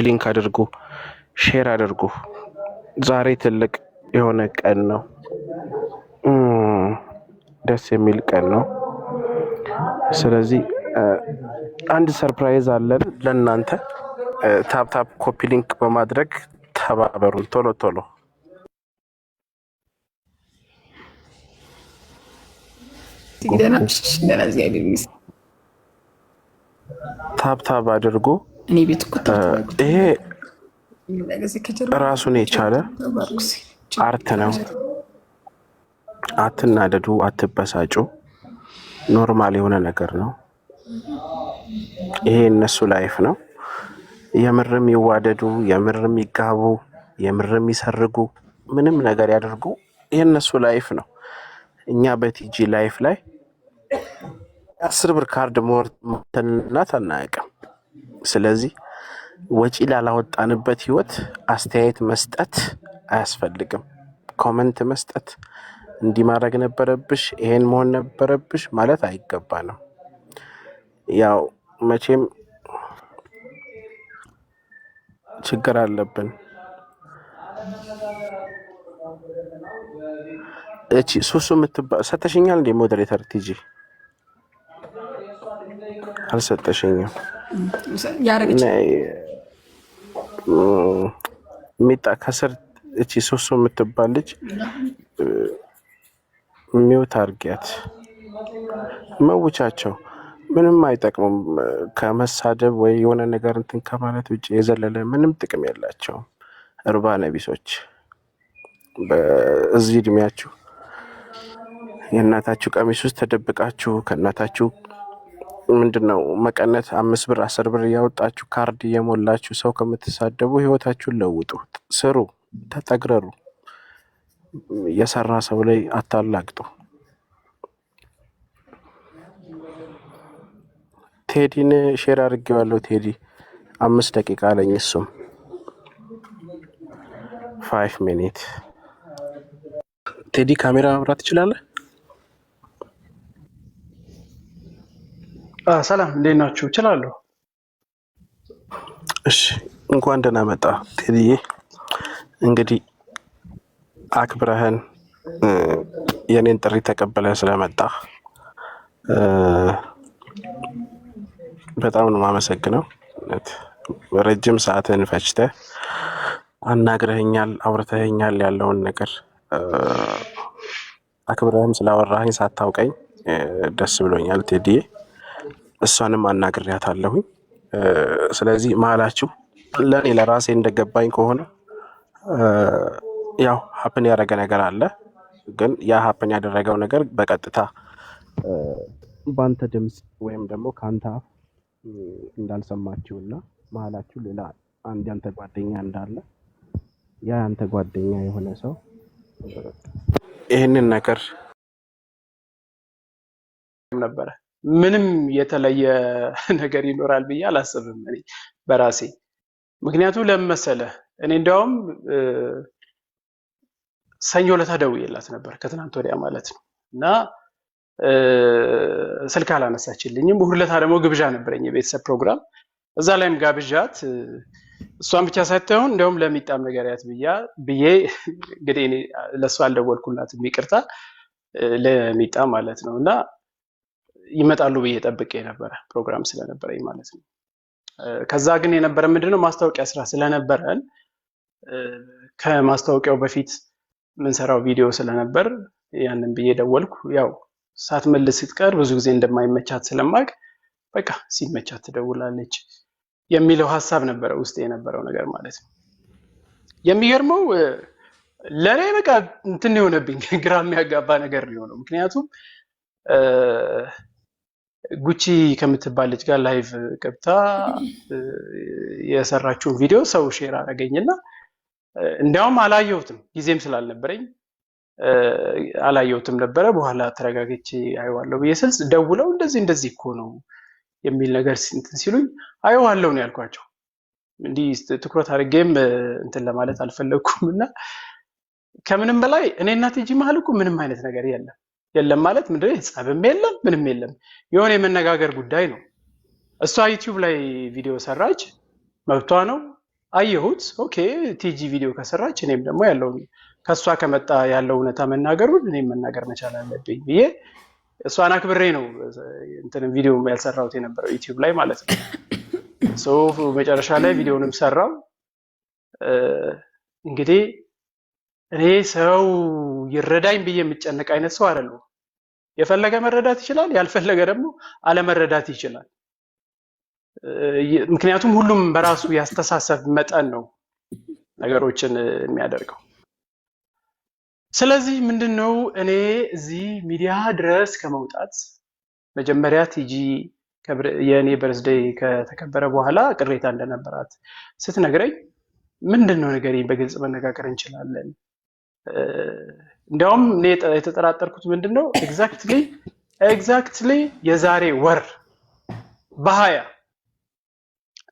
ሊንክ አድርጉ፣ ሼር አድርጉ። ዛሬ ትልቅ የሆነ ቀን ነው። ደስ የሚል ቀን ነው። ስለዚህ አንድ ሰርፕራይዝ አለን ለእናንተ። ታፕ ታፕ ኮፒ ሊንክ በማድረግ ተባበሩን ቶሎ ቶሎ። ታፕ ታፕ አድርጉ። ይሄ ራሱን የቻለ አርት ነው። አትናደዱ፣ አትበሳጩ። ኖርማል የሆነ ነገር ነው። ይሄ እነሱ ላይፍ ነው። የምርም ይዋደዱ፣ የምርም ይጋቡ፣ የምርም ይሰርጉ፣ ምንም ነገር ያደርጉ፣ የእነሱ ላይፍ ነው። እኛ በቲጂ ላይፍ ላይ 10 ብር ካርድ ሞተንላት አናውቅም። ስለዚህ ወጪ ላላወጣንበት ህይወት አስተያየት መስጠት አያስፈልግም። ኮመንት መስጠት እንዲህ ማድረግ ነበረብሽ፣ ይሄን መሆን ነበረብሽ ማለት አይገባንም። ያው መቼም ችግር አለብን። እቺ ሱሱ የምትባል ሰተሽኛል እንዴ? ሞዴሬተር ቲጂ አልሰጠሽኝም። ሚጣ ከስር እቺ ሱሱ የምትባል ልጅ ሚውት አርጊያት። መውቻቸው ምንም አይጠቅሙም። ከመሳደብ ወይ የሆነ ነገር እንትን ከማለት ውጭ የዘለለ ምንም ጥቅም የላቸውም። እርባና ቢሶች በዚህ እድሜያችሁ የእናታችሁ ቀሚስ ውስጥ ተደብቃችሁ ከእናታችሁ ምንድነው መቀነት 5 ብር 10 ብር እያወጣችሁ ካርድ እየሞላችሁ ሰው ከምትሳደቡ ህይወታችሁን ለውጡ፣ ስሩ፣ ተጠግረሩ። የሰራ ሰው ላይ አታላግጡ። ቴዲን ሼር አድርጌዋለሁ። ቴዲ 5 ደቂቃ አለኝ። እሱም 5 ሚኒት። ቴዲ ካሜራ ማብራት ትችላለህ? ሰላም እንዴት ናችሁ? እችላለሁ። እሺ እንኳን ደህና መጣ ቴዲዬ። እንግዲህ አክብረህን የኔን ጥሪ ተቀበለ ስለመጣ በጣም ነው የማመሰግነው። ረጅም ሰዓትን ፈጅተህ አናግረኸኛል፣ አውርተኸኛል። ያለውን ነገር አክብረህም ስላወራኸኝ ሳታውቀኝ ደስ ብሎኛል ቴዲዬ። እሷንም አናግሬያታለሁኝ። ስለዚህ መሀላችሁ ለእኔ ለራሴ እንደገባኝ ከሆነ ያው ሀፕን ያደረገ ነገር አለ። ግን ያ ሀፕን ያደረገው ነገር በቀጥታ በአንተ ድምፅ ወይም ደግሞ ከአንተ አፍ እንዳልሰማችሁና መሀላችሁ ሌላ አንድ ያንተ ጓደኛ እንዳለ ያ ያንተ ጓደኛ የሆነ ሰው ይህንን ነገር ነበረ። ምንም የተለየ ነገር ይኖራል ብዬ አላስብም እኔ በራሴ። ምክንያቱም ለምን መሰለህ፣ እኔ እንዲያውም ሰኞ ዕለት ደውዬላት ነበር ከትናንት ወዲያ ማለት ነው። እና ስልክ አላነሳችልኝም። እሑድ ዕለት ደግሞ ግብዣ ነበረኝ፣ የቤተሰብ ፕሮግራም። እዛ ላይም ጋብዣት እሷን ብቻ ሳይሆን እንዲያውም ለሚጣም ነገርያት ብዬ እንግዲህ እኔ ለእሷ አልደወልኩላትም፣ ይቅርታ፣ ለሚጣ ማለት ነው። እና ይመጣሉ ብዬ ጠብቄ ነበረ ፕሮግራም ስለነበረኝ ማለት ነው። ከዛ ግን የነበረ ምንድነው ማስታወቂያ ስራ ስለነበረን ከማስታወቂያው በፊት ምንሰራው ቪዲዮ ስለነበር ያንን ብዬ ደወልኩ። ያው ሳትመልስ ስትቀር ብዙ ጊዜ እንደማይመቻት ስለማቅ በቃ ሲመቻት ትደውላለች የሚለው ሐሳብ ነበረ ውስጥ የነበረው ነገር ማለት ነው። የሚገርመው ለኔ በቃ እንትን የሆነብኝ ግራ የሚያጋባ ነገር ነው የሆነው። ምክንያቱም ጉቺ ከምትባል ልጅ ጋር ላይቭ ገብታ የሰራችውን ቪዲዮ ሰው ሼር አደረገኝና እንዲያውም አላየሁትም፣ ጊዜም ስላልነበረኝ አላየሁትም ነበረ። በኋላ ተረጋግቼ አይዋለሁ ብዬ ስልስ ደውለው እንደዚህ እኮ ነው የሚል ነገር እንትን ሲሉኝ አይዋለሁ ነው ያልኳቸው። እንዲህ ትኩረት አድርጌም እንትን ለማለት አልፈለኩም። እና ከምንም በላይ እኔና ቲጂ መሀል እኮ ምንም አይነት ነገር የለም ማለት ምንድነው? ጸብም የለም ምንም የለም። የሆነ የመነጋገር ጉዳይ ነው። እሷ ዩቲዩብ ላይ ቪዲዮ ሰራች፣ መብቷ ነው። አየሁት። ኦኬ ቲጂ ቪዲዮ ከሰራች እኔም ደግሞ ያለውን ከሷ ከመጣ ያለው እውነታ መናገሩን እኔም መናገር መቻል አለብኝ ብዬ እሷን አክብሬ ነው እንትን ቪዲዮ ያልሰራሁት የነበረው ዩቲዩብ ላይ ማለት ነው። ሶ መጨረሻ ላይ ቪዲዮንም ሰራው። እንግዲህ እኔ ሰው ይረዳኝ ብዬ የምጨነቅ አይነት ሰው አይደለሁም። የፈለገ መረዳት ይችላል፣ ያልፈለገ ደግሞ አለመረዳት ይችላል። ምክንያቱም ሁሉም በራሱ ያስተሳሰብ መጠን ነው ነገሮችን የሚያደርገው። ስለዚህ ምንድነው እኔ እዚህ ሚዲያ ድረስ ከመውጣት መጀመሪያ ቲጂ የእኔ በርዝዴይ ከተከበረ በኋላ ቅሬታ እንደነበራት ስትነግረኝ ምንድነው ነገሬ በግልጽ መነጋገር እንችላለን። እንዲያውም እኔ የተጠራጠርኩት ምንድነው ኤግዛክትሊ የዛሬ ወር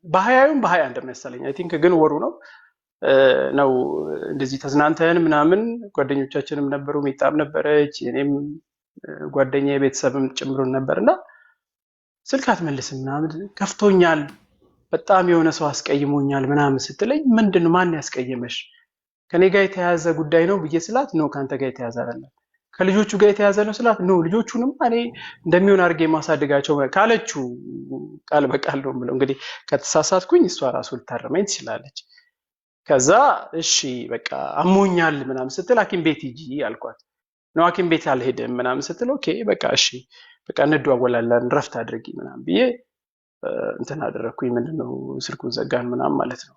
በሀያዩም በሀያ እንደመሰለኝ አይ ቲንክ ግን ወሩ ነው እንደዚህ ተዝናንተን ምናምን ጓደኞቻችንም ነበሩ፣ ሚጣም ነበረች፣ እኔም ጓደኛ የቤተሰብም ጭምሩን ነበርና ስልክ አትመልስም ምናምን ከፍቶኛል፣ በጣም የሆነ ሰው አስቀይሞኛል ምናምን ስትለኝ ምንድነው ማን ያስቀየመሽ? ከኔ ጋር የተያዘ ጉዳይ ነው ብዬ ስላት ነው ካንተ ጋር የተያዘ አይደለም ከልጆቹ ጋር የተያዘ ነው ስላት ነው ልጆቹንም እኔ እንደሚሆን አድርጌ ማሳደጋቸው ካለችው ቃል በቃል ነው ብለው እንግዲህ ከተሳሳትኩኝ እሷ ራሱ ልታረመኝ ትችላለች። ከዛ እሺ በቃ አሞኛል ምናምን ስትል ሐኪም ቤት ሂጂ አልኳት። ነው ሐኪም ቤት አልሄድም ምናምን ስትል ኦኬ በቃ እሺ በቃ እንደዋወላለን ረፍት አድርጊ ምናምን ብዬ እንትን አደረኩኝ። ምንድነው ስልኩን ዘጋን ምናምን ማለት ነው።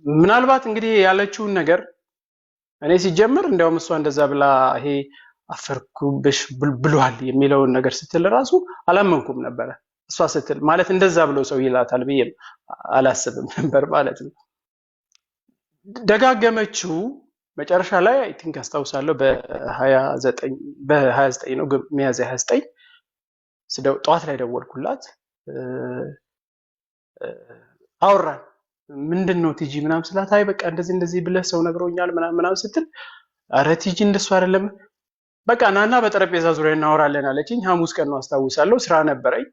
ምናልባት እንግዲህ ያለችውን ነገር እኔ ሲጀምር እንዲያውም እሷ እንደዛ ብላ ይሄ አፈርኩብሽ ብሏል የሚለውን ነገር ስትል ራሱ አላመንኩም ነበረ። እሷ ስትል ማለት እንደዛ ብሎ ሰው ይላታል ብዬ አላስብም ነበር ማለት ነው። ደጋገመችው። መጨረሻ ላይ አይ ቲንክ አስታውሳለሁ በ29 ነው ሚያዝያ 29 ጠዋት ላይ ደወልኩላት። አወራን። ምንድነው ቲጂ ምናምን ስላት አይ በቃ እንደዚህ ብለህ ሰው ነግሮኛል ምናምን ስትል አረ ቲጂ እንደሱ አይደለም በቃ ናና በጠረጴዛ ዙሪያ እናወራለን አለችኝ። ሐሙስ ቀን ነው አስታውሳለሁ። ስራ ነበረኝ።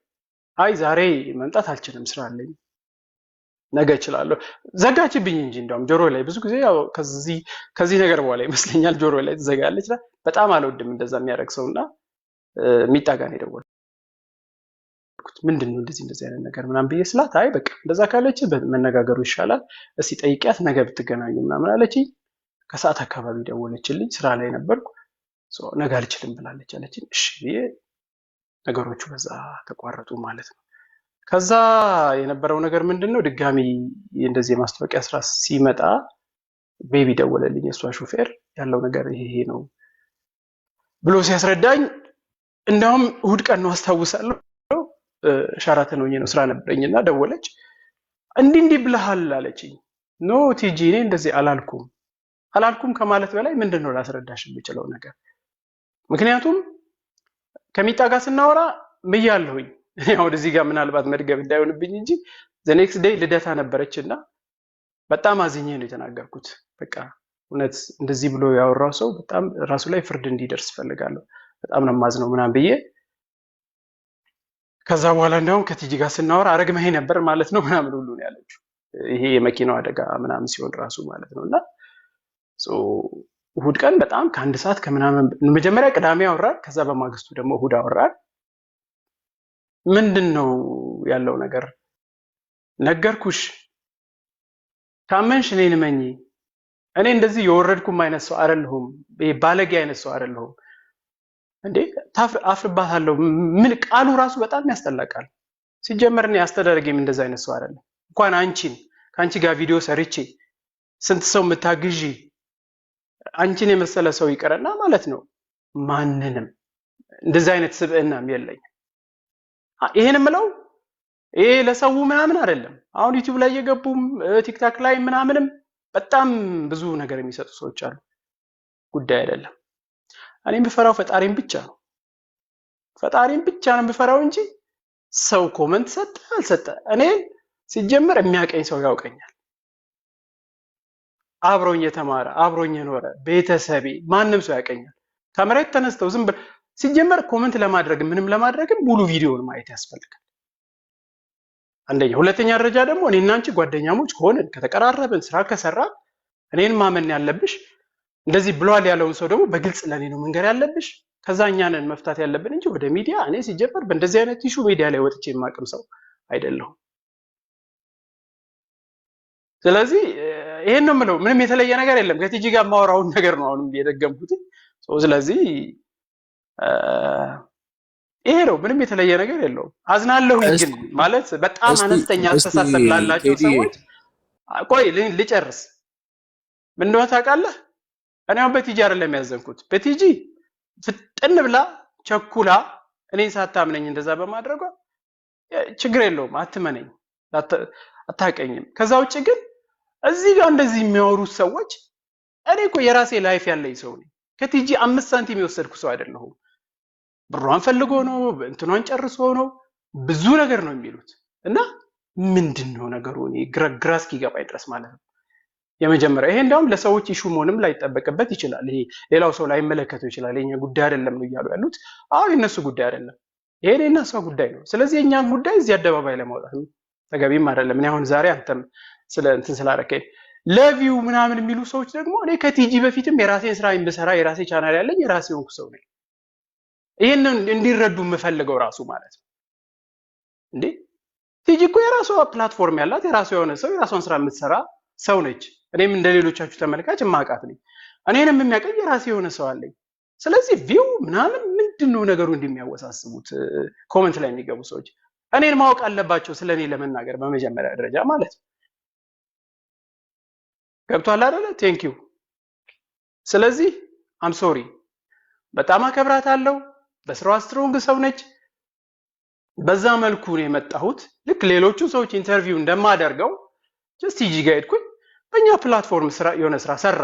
አይ ዛሬ መምጣት አልችልም ስራ አለኝ ነገ እችላለሁ። ዘጋችብኝ እንጂ እንደውም ጆሮ ላይ ብዙ ጊዜ ያው ከዚህ ነገር በኋላ ይመስለኛል ጆሮ ላይ ትዘጋለች። በጣም አልወድም እንደዛ የሚያደርግ ሰውና ሚጣጋን የደወልኩት ምንድነው እንደዚህ አይነት ነገር ምናምን ብዬ ስላት አይ በቃ እንደዛ ካለች መነጋገሩ ይሻላል እስቲ ጠይቂያት ነገ ብትገናኙ ምናምን አለችኝ። ከሰዓት አካባቢ ደወለችልኝ። ስራ ላይ ነበርኩ። ነገ አልችልም ብላለች አለችኝ። እሺ ብዬ ነገሮቹ በዛ ተቋረጡ ማለት ነው። ከዛ የነበረው ነገር ምንድነው ድጋሚ እንደዚህ የማስታወቂያ ስራ ሲመጣ ቤቢ ደወለልኝ። የሷ ሹፌር ያለው ነገር ይሄ ነው ብሎ ሲያስረዳኝ እንደውም እሑድ ቀን ነው አስታውሳለሁ። ሻራተን ሆኜ ነው ስራ ነበረኝና ደወለች። እንዲህ ብለሃል አለችኝ። ኖ ቲጂ እኔ እንደዚህ አላልኩም ከማለት በላይ ምንድነው ላስረዳሽ የምችለው ነገር። ምክንያቱም ከሚጣ ጋር ስናወራ ምያለሁኝ ያው እዚህ ጋር ምናልባት መድገብ እንዳይሆንብኝ እንጂ the next day ልደታ ነበረችና በጣም አዝኜ ነው የተናገርኩት። በቃ እውነት እንደዚህ ብሎ ያወራው ሰው በጣም ራሱ ላይ ፍርድ እንዲደርስ ፈልጋለሁ፣ በጣም ነው ማዝነው ምናምን ብዬ ከዛ በኋላ እንደውም ከቲጂ ጋር ስናወራ አረግመሄ ነበር ማለት ነው ምናምን ሁሉ ነው ያለችው። ይሄ የመኪናው አደጋ ምናምን ሲሆን ራሱ ማለት ነውና እሑድ ቀን በጣም ከአንድ ሰዓት ከምናምን መጀመሪያ ቅዳሜ አወራን። ከዛ በማግስቱ ደግሞ እሑድ አወራን። ምንድነው ያለው ነገር ነገርኩሽ፣ ካመንሽ እኔን እመኚ። እኔ እንደዚህ የወረድኩም አይነት ሰው አይደለሁም፣ ባለጌ አይነት ሰው አይደለሁም። እንዴ አፍርባታለሁ ምን ቃሉ ራሱ በጣም ያስጠላቃል። ሲጀመር እኔ አስተዳደጌም እንደዛ አይነት ሰው አይደለም። እንኳን ከአንቺ ጋር ቪዲዮ ሰርቼ ስንት ሰው የምታግዢ አንቺን የመሰለ ሰው ይቀርና ማለት ነው ማንንም እንደዛ አይነት ስብዕናም የለኝም። ይሄን ምለው ይሄ ለሰው ምናምን አይደለም። አሁን ዩቲዩብ ላይ የገቡም ቲክታክ ላይ ምናምንም በጣም ብዙ ነገር የሚሰጡ ሰዎች አሉ። ጉዳይ አይደለም። እኔ የምፈራው ፈጣሪን ብቻ ነው። ፈጣሪን ብቻ ነው የምፈራው እንጂ ሰው ኮመንት ሰጠ አልሰጠ እኔ ሲጀመር የሚያቀኝ ሰው ያውቀኛል። አብሮኝ የተማረ አብሮኝ የኖረ ቤተሰቤ ማንም ሰው ያቀኛል። ከመሬት ተነስተው ዝም ብለው ሲጀመር ኮመንት ለማድረግ ምንም ለማድረግ ሙሉ ቪዲዮውን ማየት ያስፈልጋል። አንደኛ። ሁለተኛ ደረጃ ደግሞ እኔና አንቺ ጓደኛሞች ሆነን ከተቀራረብን ስራ ከሰራ እኔን ማመን ያለብሽ እንደዚህ ብሏል ያለውን ሰው ደግሞ በግልጽ ለኔ ነው መንገር ያለብሽ። ከዛ እኛንን መፍታት ያለብን እንጂ ወደ ሚዲያ እኔ ሲጀመር በእንደዚህ አይነት ኢሹ ሚዲያ ላይ ወጥቼ የማቅም ሰው አይደለሁም። ስለዚህ ይሄን ነው የምለው። ምንም የተለየ ነገር የለም። ከቲጂ ጋር የማወራውን ነገር ነው አሁንም የደገምኩት። ስለዚህ ይሄ ነው፣ ምንም የተለየ ነገር የለውም። አዝናለሁ ግን ማለት በጣም አነስተኛ አስተሳሰብ ላላቸው ሰዎች ቆይ ልጨርስ። ምን እንደሆነ ታውቃለህ? እኔ አሁን በቲጂ አይደለም ያዘንኩት። በቲጂ ፍጥን ብላ ቸኩላ እኔን ሳታምነኝ እንደዛ በማድረጓ ችግር የለውም፣ አትመነኝ፣ አታቀኝም። ከዛ ውጭ ግን እዚህ ጋር እንደዚህ የሚያወሩት ሰዎች እኔ እኮ የራሴ ላይፍ ያለኝ ሰው ነኝ። ከቲጂ 5 ሳንቲም የወሰድኩ ሰው አይደለሁም። ብሯን ፈልጎ ነው እንትኗን ጨርሶ ነው ብዙ ነገር ነው የሚሉት እና ምንድነው ነገሩ? እኔ ግራ እስኪገባኝ ድረስ ማለት ነው። የመጀመሪያ ይሄ እንደውም ለሰዎች ኢሹ መሆንም ላይጠበቅበት ይችላል። ይሄ ሌላው ሰው ላይመለከተው ይችላል። የኛ ጉዳይ አይደለም ነው እያሉ ያሉት። አዎ የነሱ ጉዳይ አይደለም፣ ይሄ የእኛ ሰው ጉዳይ ነው። ስለዚህ የኛን ጉዳይ እዚህ አደባባይ ለማውጣት ተገቢም አይደለም። እኔ አሁን ዛሬ አንተም ስለ እንትን ስላረከኝ ለቪው ምናምን የሚሉ ሰዎች ደግሞ እኔ ከቲጂ በፊትም የራሴን ስራ የምሰራ የራሴ ቻናል ያለኝ የራሴ ሆንኩ ሰው ነኝ። ይሄንን እንዲረዱ የምፈልገው ራሱ ማለት ነው። እንዴ ቲጂ እኮ የራሷ ፕላትፎርም ያላት የራሷ የሆነ ሰው የራሷን ስራ የምትሰራ ሰው ነች። እኔም እንደሌሎቻችሁ ተመልካች ማቃት ነኝ። እኔንም የሚያቀኝ የራሴ የሆነ ሰው አለኝ። ስለዚህ ቪው ምናምን ምንድነው ነገሩ እንደሚያወሳስቡት ኮሜንት ላይ የሚገቡ ሰዎች እኔን ማወቅ አለባቸው ስለኔ ለመናገር በመጀመሪያ ደረጃ ማለት ነው። ገብቷል አይደለ? ቴንክ ዩ። ስለዚህ አም ሶሪ፣ በጣም አከብራታለሁ። በስራዋ ስትሮንግ ሰው ነች። በዛ መልኩ ነው የመጣሁት። ልክ ሌሎቹ ሰዎች ኢንተርቪው እንደማደርገው ጀስት ቲጂ ጋር ሄድኩኝ። በእኛ ፕላትፎርም ስራ የሆነ ስራ ሰራ።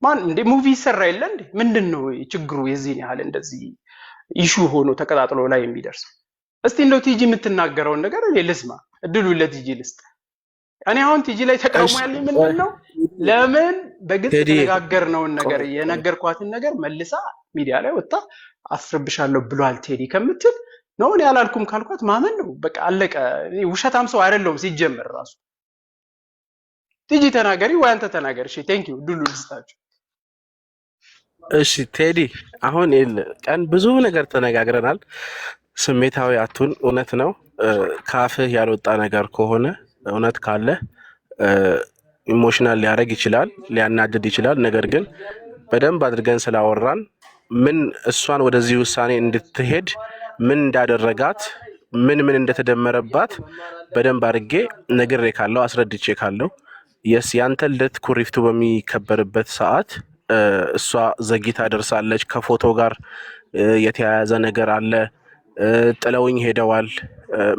ማን እንደ ሙቪ ሰራ የለ እንዴ? ምንድነው ችግሩ? የዚህን ያህል እንደዚህ ኢሹ ሆኖ ተቀጣጥሎ ላይ የሚደርሰው? እስቲ እንደው ቲጂ የምትናገረውን ነገር እኔ ልስማ፣ እድሉን ለቲጂ ልስጥ። እኔ አሁን ቲጂ ላይ ተቃውሞ ያለኝ ምንድነው? ለምን በግልጽ የተነጋገርነውን ነገር የነገርኳትን ነገር መልሳ ሚዲያ ላይ ወጣ አፍርብሻለሁ ብሏል ቴዲ ከምትል ነው እኔ አላልኩም ካልኳት ማመን ነው። በቃ አለቀ። ውሸታም ሰው አይደለሁም ሲጀመር ራሱ። ቲጂ ተናገሪ ወይ አንተ ተናገር። እሺ ቴንክ ዩ ዱሉ ልስጣችሁ። እሺ ቴዲ፣ አሁን ቀን ብዙ ነገር ተነጋግረናል። ስሜታዊ አቱን እውነት ነው። ካፍህ ያልወጣ ነገር ከሆነ እውነት ካለ ኢሞሽናል ሊያደርግ ይችላል፣ ሊያናድድ ይችላል። ነገር ግን በደንብ አድርገን ስላወራን ምን እሷን ወደዚህ ውሳኔ እንድትሄድ ምን እንዳደረጋት ምን እንደተደመረባት በደንብ አድርጌ ነግሬ ካለው አስረድቼ ካለው የስ ያንተ ልደት ኩሪፍቱ በሚከበርበት ሰዓት እሷ ዘግይታ ደርሳለች። ከፎቶ ጋር የተያያዘ ነገር አለ፣ ጥለውኝ ሄደዋል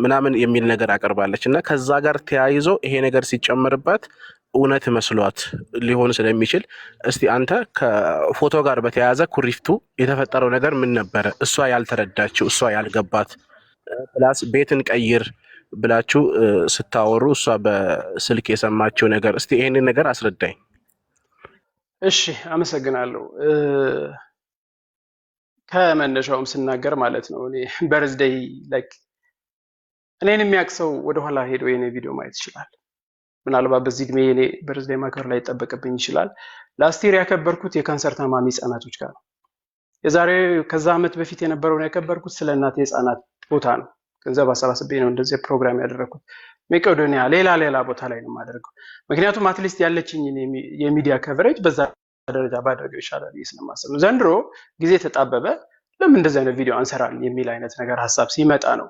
ምናምን የሚል ነገር አቀርባለች እና ከዛ ጋር ተያይዞ ይሄ ነገር ሲጨመርባት እውነት መስሏት ሊሆን ስለሚችል እስቲ አንተ ከፎቶ ጋር በተያያዘ ኩሪፍቱ የተፈጠረው ነገር ምን ነበረ? እሷ ያልተረዳችው እሷ ያልገባት ፕላስ ቤትን ቀይር ብላችሁ ስታወሩ እሷ በስልክ የሰማችው ነገር እስቲ ይሄንን ነገር አስረዳኝ። እሺ አመሰግናለሁ። ከመነሻውም ስናገር ማለት ነው እኔ በርዝዴይ ላይክ እኔን የሚያቅሰው ወደኋላ ሄዶ የኔ ቪዲዮ ማየት ይችላል። ምናልባት በዚህ እድሜ የኔ በርዝዴይ ማክበር ላይ ይጠበቅብኝ ይችላል። ላስቲር ያከበርኩት የካንሰር ታማሚ ህጻናቶች ጋር ነው። የዛሬ ከዛ ዓመት በፊት የነበረውን ያከበርኩት ስለ እናት የህጻናት ቦታ ነው። ገንዘብ አሰባስቤ ነው እንደዚህ ፕሮግራም ያደረኩት። መቄዶንያ ሌላ ቦታ ላይ ነው የማደርገው። ምክንያቱም አትሊስት ያለችኝ የሚዲያ ከቨሬጅ በዛ ደረጃ ባደርገው ይሻላል ስለማሰብ ነው። ዘንድሮ ጊዜ ተጣበበ፣ ለምን እንደዚህ አይነት ቪዲዮ አንሰራል የሚል አይነት ነገር ሀሳብ ሲመጣ ነው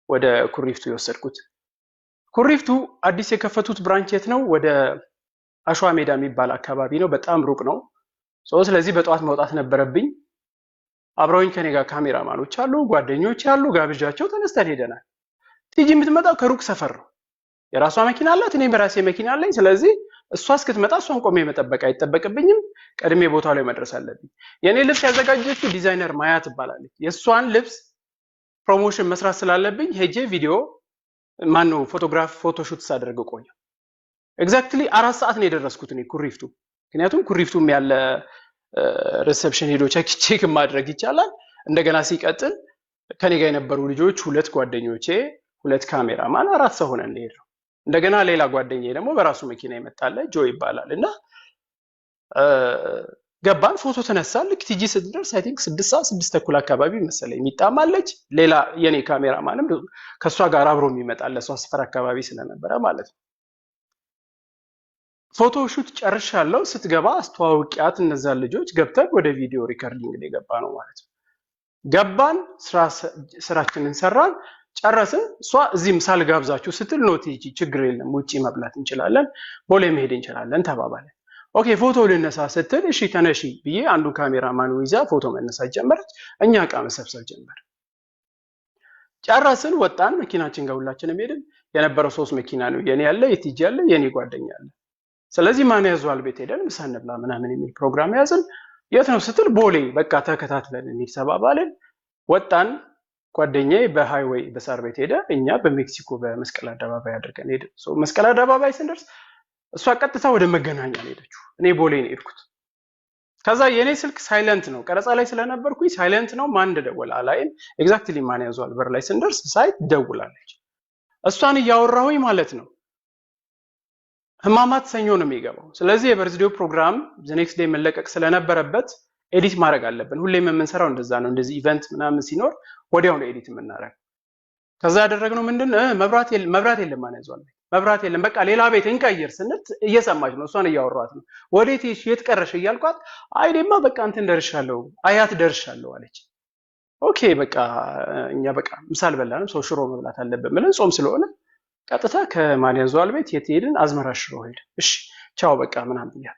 ወደ ኩሪፍቱ የወሰድኩት። ኩሪፍቱ አዲስ የከፈቱት ብራንች የት ነው? ወደ አሸዋ ሜዳ የሚባል አካባቢ ነው። በጣም ሩቅ ነው። ስለዚህ በጠዋት መውጣት ነበረብኝ። አብረውኝ ከኔ ጋር ካሜራማኖች አሉ፣ ጓደኞች አሉ። ጋብዣቸው ተነስተን ሄደናል። ቲጂ የምትመጣው ከሩቅ ሰፈር ነው። የራሷ መኪና አላት፣ እኔም በራሴ መኪና አለኝ። ስለዚህ እሷ እስክትመጣ እሷን ቆሜ መጠበቅ አይጠበቅብኝም። ቀድሜ ቦታው ላይ መድረስ አለብኝ። የኔ ልብስ ያዘጋጀችው ዲዛይነር ማያ ትባላለች። የእሷን ልብስ ፕሮሞሽን መስራት ስላለብኝ ሄጄ ቪዲዮ ፎቶግራፍ ፎቶሹት ሳደርግ ቆየ። ኤግዛክትሊ 4 ሰዓት ነው የደረስኩት እኔ ኩሪፍቱ። ምክንያቱም ኩሪፍቱም ያለ ሪሴፕሽን ሄዶ ቼክ ማድረግ ይቻላል። እንደገና ሲቀጥል ከኔ ጋር የነበሩ ልጆች 2 ጓደኞቼ ሁለት ካሜራማን 4 ሰው ሆነን እንሄድ ነው። እንደገና ሌላ ጓደኛዬ ደግሞ በራሱ መኪና ይመጣል ጆ ይባላል እና ገባን ፎቶ ተነሳን። ልክ ቲጂ ስትደርስ አይ ቲንክ 6 ሰዓት 6 ተኩል አካባቢ መሰለኝ የሚጣማለች ሌላ የኔ ካሜራማንም ከሷ ጋር አብሮ የሚመጣል ለሷ ሰፈር አካባቢ ስለነበረ ማለት ነው። ፎቶ ሹት ጨርሻለሁ። ስትገባ አስተዋውቂያት እነዛን ልጆች ገብተን ወደ ቪዲዮ ሪከርዲንግ ላይ ገባ ነው ማለት ነው። ገባን ስራችንን ሰራን ጨረስን። እሷ እዚህ ምሳል ጋብዛችሁ ስትል ኖ ቲጂ ችግር የለም ውጪ መብላት እንችላለን ቦሌ መሄድ እንችላለን ተባባለን። ኦኬ ፎቶ ልነሳ ስትል እሺ ተነሺ ብዬ አንዱ ካሜራማን ይዛ ፎቶ መነሳት ጀመረች። እኛ ዕቃ መሰብሰብ ጀመር። ጨረስን ወጣን። መኪናችን ጋር ሁላችንም ሄድን። የነበረው 3 መኪና ነው የኔ ያለ የቲጂ ያለ የኔ ጓደኛ ያለ። ስለዚህ ማን ያዟል ቤት ሄደን ምሳ እንብላ ምናምን የሚል ፕሮግራም ያዝን። የት ነው ስትል ቦሌ በቃ ተከታትለን እንሂድ ተባባልን። ወጣን። ጓደኛዬ በሃይዌይ በሳር ቤት ሄደ። እኛ በሜክሲኮ በመስቀል አደባባይ አድርገን ሄድን። መስቀል አደባባይ ስንደርስ እሷ ቀጥታ ወደ መገናኛ ሄደችው። እኔ ቦሌ ነው ሄድኩት። ከዛ የኔ ስልክ ሳይለንት ነው ቀረጻ ላይ ስለነበርኩኝ ሳይለንት ነው። ማን እንደደወለ አላይም። ኤግዛክትሊ ማን ያዟል በር ላይ ስንደርስ ሳይት ደውላለች። እሷን እያወራሁኝ ማለት ነው። ህማማት ሰኞ ነው የሚገባው። ስለዚህ የበርዝዴው ፕሮግራም ኔክስት ዴይ መለቀቅ ስለነበረበት ኤዲት ማድረግ አለብን። ሁሌም የምንሰራው እንደዛ ነው። እንደዚህ ኢቨንት ምናምን ሲኖር ወዲያው ነው ኤዲት የምናደርገው። ከዛ ያደረግነው ምንድን መብራት የለም ማን ያዟል መብራት የለም በቃ ሌላ ቤት እንቀይር ስንት እየሰማች ነው። እሷን እያወራኋት ነው። ወዴት የት ቀረሽ እያልኳት አይዴማ በቃ እንትን ደርሻለሁ አያት ደርሻለሁ አለች። ኦኬ በቃ እኛ በቃ ምሳል በላንም ሰው ሽሮ መብላት አለብን ብለን ጾም ስለሆነ ቀጥታ ከማን ያዟል ቤት የት ሄድን? አዝመራ ሽሮ ሄድን። እሺ ቻው በቃ ምናምን ብያለሁ።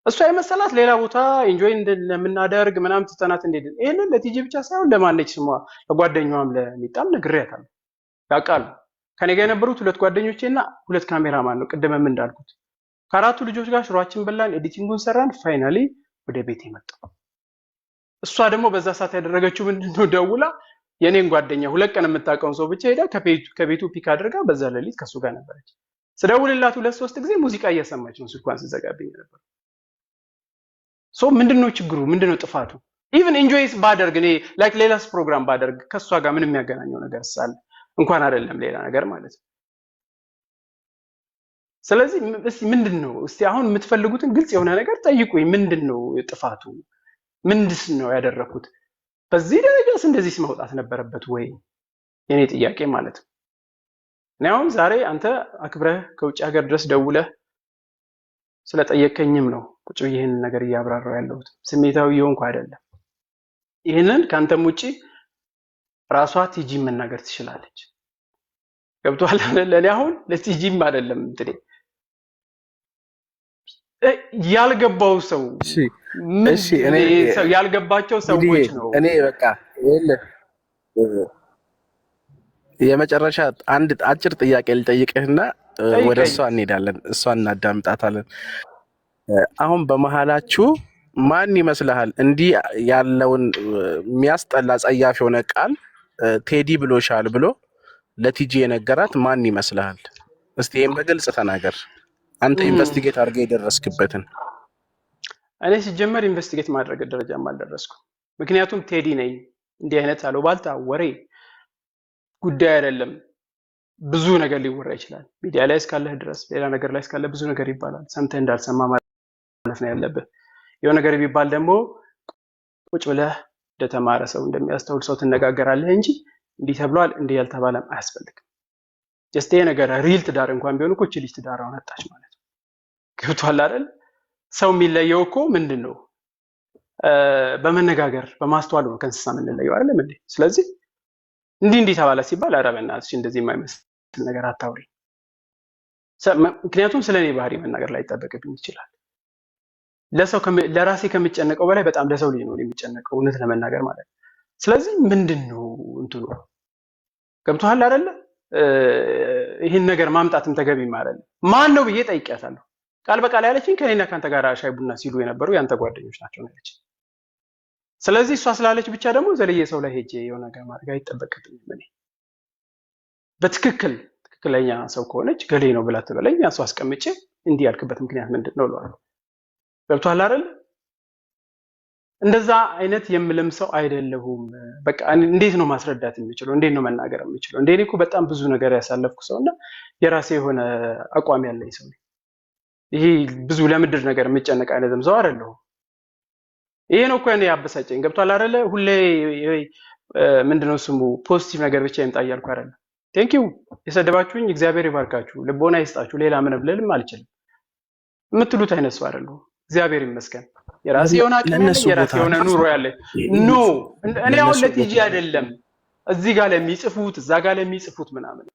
እሷ የመሰላት ሌላ ቦታ ኢንጆይ እንደምናደርግ ምናምን ትተናት እንደሄድን። ይሄንን ለቲጂ ብቻ ሳይሆን ለማነች ስሟ ለጓደኛዋም ለሚጣም ነግሬያታለሁ። ያውቃሉ። ከኔ ጋር የነበሩት 2 ጓደኞቼና 2 ካሜራማን ነው። ቅድምም እንዳልኩት ከ4ቱ ልጆች ጋር ሽሮአችን በላን፣ ኤዲቲንጉን ሰራን። ፋይናሊ ወደ ቤት የመጣው እሷ ደግሞ በዛ ሰዓት ያደረገችው ምንድነው ደውላ የኔን ጓደኛ 2 ቀን የምታውቀውን ሰው ብቻ ሄዳ ከቤቱ ፒክ አድርጋ በዛ ሌሊት ከሱ ጋር ነበረች። ስደውልላት 2-3 ጊዜ ሙዚቃ እየሰማች ነው ስልኳን ስዘጋብኝ ነበር። ምንድነው ችግሩ? ምንድነው ጥፋቱ? ኢቭን ኢንጆይስ ባደርግ እኔ ላይክ ሌላስ ፕሮግራም ባደርግ ከሷ ጋር ምንም የሚያገናኘው ነገር ሳለ እንኳን አይደለም ሌላ ነገር ማለት ነው። ስለዚህ እስቲ ምንድነው እስቲ አሁን የምትፈልጉትን ግልጽ የሆነ ነገር ጠይቁኝ። ምንድነው ጥፋቱ? ምንድነው ያደረኩት? በዚህ ደረጃስ እንደዚህ መውጣት ነበረበት ወይ? የኔ ጥያቄ ማለት ነው። እኔ አሁን ዛሬ አንተ አክብረህ ከውጭ ሀገር ድረስ ደውለህ ስለጠየቀኝም ነው ቁጭ ብዬ ይሄንን ነገር እያብራራው ያለሁት። ስሜታዊ የሆንኩ አይደለም። ይሄንን ካንተም ውጪ ራሷ ቲጂ መናገር ትችላለች። ገብቷል አይደል? ለኔ አሁን ለቲጂም አይደለም እንዴ ያልገባው ሰው እሺ እኔ ያልገባቸው ሰዎች ነው። እኔ በቃ የመጨረሻ አንድ አጭር ጥያቄ ልጠይቅህና ወደ እሷ እንሄዳለን። እሷን እናዳምጣታለን። አሁን በመሃላችሁ ማን ይመስልሃል እንዲህ ያለውን የሚያስጠላ ጸያፍ የሆነ ቃል ቴዲ ብሎሻል ብሎ ለቲጂ የነገራት ማን ይመስልሃል? እስቲ ይሄን በግልጽ ተናገር። አንተ ኢንቨስቲጌት አድርገህ የደረስክበትን። እኔ ሲጀመር ኢንቨስቲጌት ማድረግ ደረጃም አልደረስኩም። ምክንያቱም ቴዲ ነኝ። እንዲህ አይነት አሉባልታ ወሬ ጉዳይ አይደለም። ብዙ ነገር ሊወራ ይችላል። ሚዲያ ላይ እስካለህ ድረስ ሌላ ነገር ላይ እስካለ ብዙ ነገር ይባላል። ሰምተህ እንዳልሰማ ማለት ነው ያለብህ። የሆነ ነገር ቢባል ደግሞ ቁጭ ብለህ እንደተማረ ሰው እንደሚያስተውል ሰው ትነጋገራለህ እንጂ እንዲህ ተብሏል እንዲህ ያልተባለም አያስፈልግም። ጀስት ይሄ ነገር ሪል ትዳር እንኳን ቢሆን እኮ እቺ ልጅ ትዳራውን አጣች ማለት ነው። ገብቷል አይደል? ሰው የሚለየው እኮ ምንድነው? በመነጋገር በማስተዋል ነው ከእንስሳ የምንለየው አይደለም እንዴ? ስለዚህ እንዲህ ተባለ ሲባል ኧረ በእናትሽ እንደዚህ የማይመስል ነገር አታውሪ። ምክንያቱም ስለኔ ባህሪ መናገር ላይ ይጠበቅብኝ ይችላል። ለራሴ ከሚጨነቀው በላይ በጣም ለሰው ልጅ ነው የሚጨነቀው እውነት ለመናገር ማለት ነው። ስለዚህ ምንድነው እንትኑ ገብቶሃል አይደለ? ይህን ነገር ማምጣትም ተገቢም አይደለም። ማን ነው ብዬ ጠይቄያታለሁ። ቃል በቃል ያለችኝ ከኔና ካንተ ጋር ሻይ ቡና ሲሉ የነበሩ ያንተ ጓደኞች ናቸው ያለችኝ። ስለዚህ እሷ ስላለች ብቻ ደግሞ ዘልዬ ሰው ላይ ሄጄ የሆነ ነገር ማድረግ አይጠበቅብኝም። እኔ ትክክለኛ ሰው ከሆነች ገሌ ነው ብላ ትበለኝ፣ ያንሱ አስቀምጬ እንዲህ ያልክበት ምክንያት ምንድን ነው እለዋለሁ። ገብቶሃል አይደል? እንደዛ አይነት የምልም ሰው አይደለሁም። በቃ እንዴት ነው ማስረዳት የምችለው? እንዴት ነው መናገር የምችለው? እንዴ እኔ እኮ በጣም ብዙ ነገር ያሳለፍኩ ሰውና የራሴ የሆነ አቋም ያለኝ ሰው ነኝ። ይሄ ብዙ ለምድር ነገር የምጨነቅ አይነትም ሰው አይደለሁም። ይሄ ነው እኮ እኔ ያበሳጨኝ። ገብቷል አይደለ? ሁሌ ምንድነው ስሙ ፖዚቲቭ ነገር ብቻ ይምጣ እያልኩ አይደለም። ቴንክ ዩ የሰደባችሁኝ እግዚአብሔር ይባርካችሁ፣ ልቦና ይስጣችሁ። ሌላ ምንም ልልም አልችልም። የምትሉት አይነት ሰው አይደለሁም። እግዚአብሔር ይመስገን የራሴ የሆነ አቅም ያለኝ የራሴ የሆነ ኑሮ ያለኝ ኖ እኔ አሁን ለቲጂ አይደለም እዚህ ጋር ለሚጽፉት እዛ ጋር ለሚጽፉት ምናምን።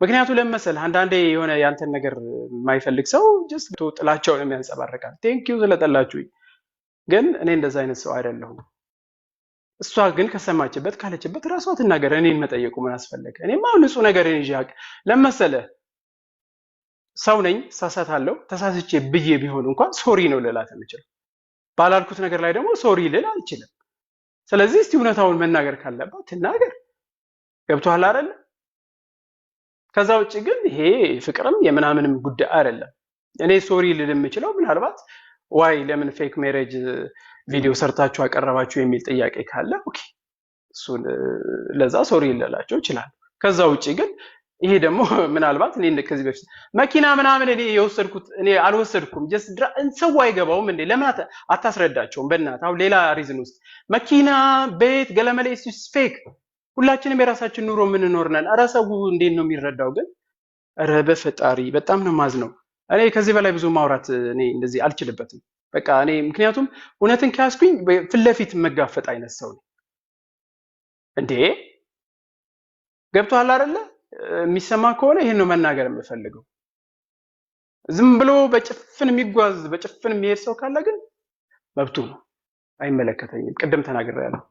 ምክንያቱ ለመሰል አንዳንዴ የሆነ ያንተን ነገር የማይፈልግ ሰው ጀስት ጥላቻውን የሚያንጸባርቃል። ቴንክ ዩ ስለጠላችሁኝ፣ ግን እኔ እንደዛ አይነት ሰው አይደለሁም። እሷ ግን ከሰማችበት ካለችበት ራሷ ትናገር። እኔን መጠየቁ ምን አስፈለገ? እኔማ ንጹህ ነገር ይዤ ለመሰለ ሰው ነኝ፣ ሳሳታለሁ። ተሳስቼ ብዬ ቢሆን እንኳን ሶሪ ነው ልላት የምችለው። ባላልኩት ነገር ላይ ደግሞ ሶሪ ልል አልችልም። ስለዚህ እስቲ እውነታውን መናገር ካለባት ትናገር። ገብቶሃል አይደለ? ከዛ ውጭ ግን ይሄ ፍቅርም የምናምንም ጉዳይ አይደለም። እኔ ሶሪ ልል የምችለው ምናልባት ዋይ ለምን ፌክ ሜሬጅ ቪዲዮ ሰርታችሁ አቀረባችሁ የሚል ጥያቄ ካለ ኦኬ፣ እሱን ለዛ ሶሪ ልላቸው ይችላል። ከዛ ውጭ ግን ይሄ ደግሞ ምናልባት እኔ ከዚህ በፊት መኪና ምናምን እኔ የወሰድኩት እኔ አልወሰድኩም። ጀስት ሰው አይገባውም እንዴ? ለምን አታስረዳቸውም? በእናትህ አሁን ሌላ ሪዝን ውስጥ መኪና፣ ቤት፣ ገለመሌ ኢስ ፌክ። ሁላችንም የራሳችን ኑሮ የምንኖር ነን። ኧረ ሰው እንዴት ነው የሚረዳው ግን? ኧረ በፈጣሪ በጣም ነው ማዝነው። እኔ ከዚህ በላይ ብዙ ማውራት እኔ እንደዚህ አልችልበትም። በቃ እኔ ምክንያቱም እውነትን ከያዝኩኝ ፊት ለፊት መጋፈጥ አይነት ሰው ነኝ። እንዴ ገብቶሃል አይደለ? የሚሰማ ከሆነ ይሄን ነው መናገር የምፈልገው። ዝም ብሎ በጭፍን የሚጓዝ በጭፍን የሚሄድ ሰው ካለ ግን መብቱ ነው፣ አይመለከተኝም። ቅድም ተናግሬያለሁ።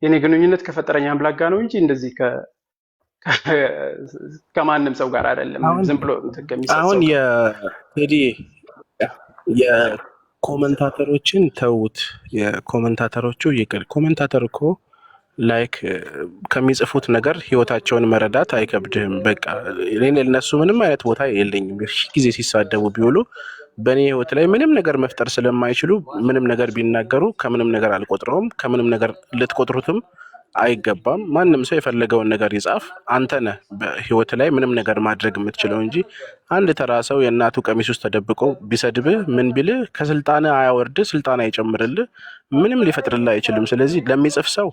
የኔ ግንኙነት ከፈጠረኝ አምላክ ጋር ነው እንጂ እንደዚህ ከማንም ሰው ጋር አይደለም። ዝም ብሎ አሁን የቴዲ የኮመንታተሮችን ተውት። የኮመንታተሮቹ ይቅር። ኮመንታተር እኮ ላይክ ከሚጽፉት ነገር ህይወታቸውን መረዳት አይከብድህም። በቃ እኔ ለነሱ ምንም አይነት ቦታ የለኝም። ጊዜ ሲሳደቡ ቢውሉ በእኔ ህይወት ላይ ምንም ነገር መፍጠር ስለማይችሉ ምንም ነገር ቢናገሩ ከምንም ነገር አልቆጥረውም። ከምንም ነገር ልትቆጥሩትም አይገባም። ማንም ሰው የፈለገውን ነገር ይጻፍ። አንተ ነህ በህይወት ላይ ምንም ነገር ማድረግ የምትችለው እንጂ አንድ ተራ ሰው የእናቱ ቀሚስ ውስጥ ተደብቆ ቢሰድብህ ምን ቢልህ ከስልጣን አያወርድህ፣ ስልጣን አይጨምርልህ፣ ምንም ሊፈጥርልህ አይችልም። ስለዚህ ለሚጽፍ ሰው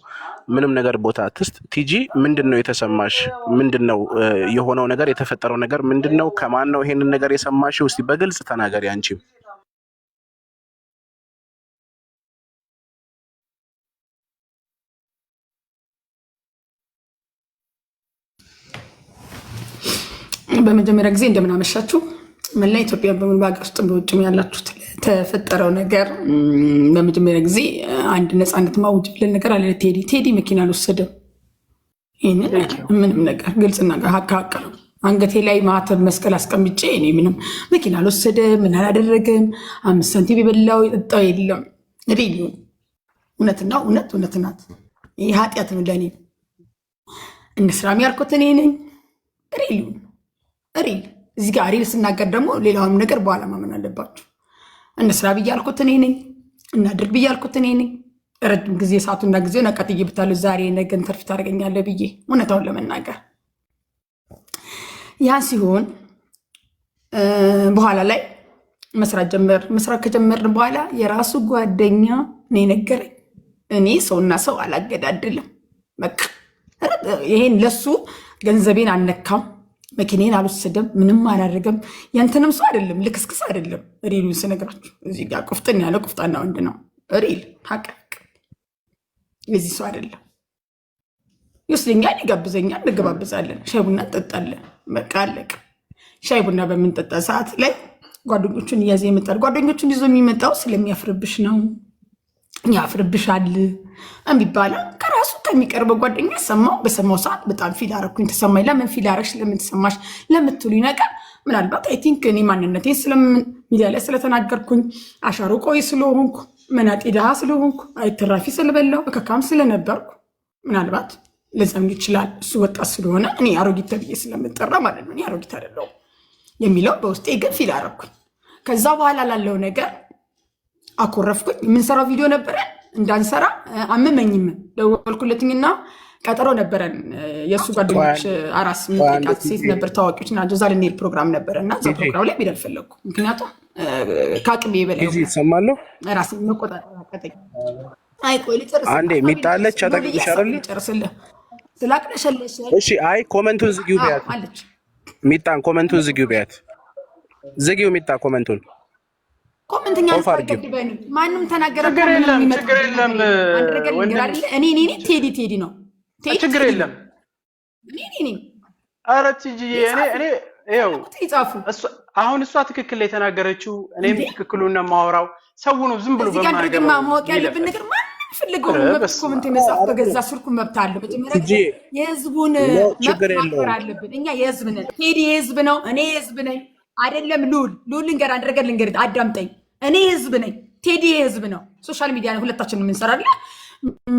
ምንም ነገር ቦታ አትስጥ። ቲጂ ምንድነው የተሰማሽ? ምንድነው የሆነው ነገር? የተፈጠረው ነገር ምንድነው? ከማን ነው ይሄንን ነገር የሰማሽው? እስቲ በግልጽ ተናገሪ አንቺም። በመጀመሪያ ጊዜ እንደምን አመሻችሁ። መላ ኢትዮጵያ በሙሉ በሀገር ውስጥ በውጭም ያላችሁት ለተፈጠረው ነገር በመጀመሪያ ጊዜ አንድ ነፃነት ማውጅ ብለን ነገር አለ። ቴዲ መኪና አልወሰደም። ይህንን ምንም ነገር ግልጽና ሀቅ ነው። አንገቴ ላይ ማተብ መስቀል አስቀምጬ እኔ ምንም መኪና አልወሰደም፣ ምን አላደረገም፣ 5 ሳንቲም የበላው የጠጣው የለም። ሪሊ እውነትና እውነት ናት። ይህ ኃጢአት ነው ለእኔ። እንስራም ያልኩት እኔ ነኝ። ሪል እዚህ ጋር ሪል ስናገር ደግሞ ሌላውንም ነገር በኋላ ማመን አለባችሁ። እንስራ ብያልኩት እኔ ነኝ። እናድርግ ብያልኩት እኔ ነኝ። ረጅም ጊዜ ሰዓቱና ጊዜው ነቀጥዬ ብታለሁ። ዛሬ ነገን ተርፍ ታደርገኛለህ ብዬ እውነታውን ለመናገር ያን ሲሆን በኋላ ላይ መስራት ከጀመርን በኋላ የራሱ ጓደኛ ነው የነገረኝ። እኔ ሰውና ሰው አላገዳድልም። በቃ ይሄን ለሱ ገንዘቤን አልነካም፣ መኪኔን አልወሰደም፣ ምንም አላደረገም። ያንተንም ሰው አይደለም፣ ልክስክስ አይደለም። ሪሉን ስነግራችሁ እዚህ ጋር ቁፍጥን ያለ ቁፍጣና ወንድ ነው። ሪል ሀቅ የዚህ ሰው አይደለም። ይወስደኛል፣ ይጋብዘኛል፣ እንገባበዛለን፣ ሻይ ቡና እንጠጣለን። በቃ አለቀ። ሻይ ቡና በምንጠጣ ሰዓት ላይ ጓደኞቹን እያዘ ይመጣል። ጓደኞቹን ይዞ የሚመጣው ስለሚያፍርብሽ ነው። ያፍርብሻል የሚባለው ከራሱ ከሚቀርበው ጓደኛ ሰማው። በሰማው ሰዓት በጣም ፊል አረኩኝ፣ ተሰማኝ። ለምን ፊል አረግሽ፣ ለምን ተሰማሽ ለምትሉኝ ነገር ምናልባት አይ ቲንክ እኔ ማንነቴ ሚዲያ ላይ ስለተናገርኩኝ፣ አሻሮ ቆይ ስለሆንኩ፣ መናጤ ድሃ ስለሆንኩ፣ አይተራፊ ስለበላው፣ እከካም ስለነበርኩ ምናልባት ለዛም ይችላል። እሱ ወጣት ስለሆነ እኔ አሮጊት ተብዬ ስለምጠራ ማለት ነው። እኔ አሮጊት አይደለሁም የሚለው በውስጤ ግን ፊል አረኩኝ። ከዛ በኋላ ላለው ነገር አኮረፍኩኝ። የምንሰራው ቪዲዮ ነበረን እንዳንሰራ አመመኝም። ደወልኩለትኝና ቀጠሮ ነበረን። የእሱ ጓደኞች አራስ የሚጠይቃት ሴት ነበር፣ ታዋቂዎች ናቸው። እዛ ልንሄድ ፕሮግራም ነበረ እና እዛ ፕሮግራም ላይ ሄድ አልፈለግኩ። ምክንያቱም ከአቅሜ በላይ ይሰማለሁ። ራስ መቆጣጠር አቃተኝ። አይ ቆይ ልጨርስ አንዴ ሚጣለች አጠቅሻለሁ ልጨርስልህ ስላቅለሸለሽ። እሺ አይ ኮመንቱን ዝጊው ቢያት አለች ሚጣን ኮመንቱን ዝጊው ቢያት ዝጊው ሚጣ ኮመንቱን ኮመንትኛ ማንም ተናገረ። ችግር የለም ችግር የለም። እኔ ቴዲ ነው ችግር የለም። እኔ ኧረ ቲጂዬ እኔ ይኸው ይጻፉ። አሁን እሷ ትክክል የተናገረችው እኔም ትክክሉን ነው የማወራው። ሰው ነው ዝም ብሎ በማገር ማወቅ ያለብን ነገር ማንም ፈልገው ኮመንት የመጻፍ በገዛ ስልኩ መብት አለ። መጀመሪያ የህዝቡን መብት ማክበር አለብን። እኛ የህዝብ ነን። ቴዲ የህዝብ ነው፣ እኔ የህዝብ ነኝ። አይደለም ሉል ልንገር፣ አንድ ነገር ልንገር፣ አዳምጠኝ። እኔ ህዝብ ነኝ፣ ቴዲ የህዝብ ነው። ሶሻል ሚዲያ ላይ ሁለታችንም እንሰራለን።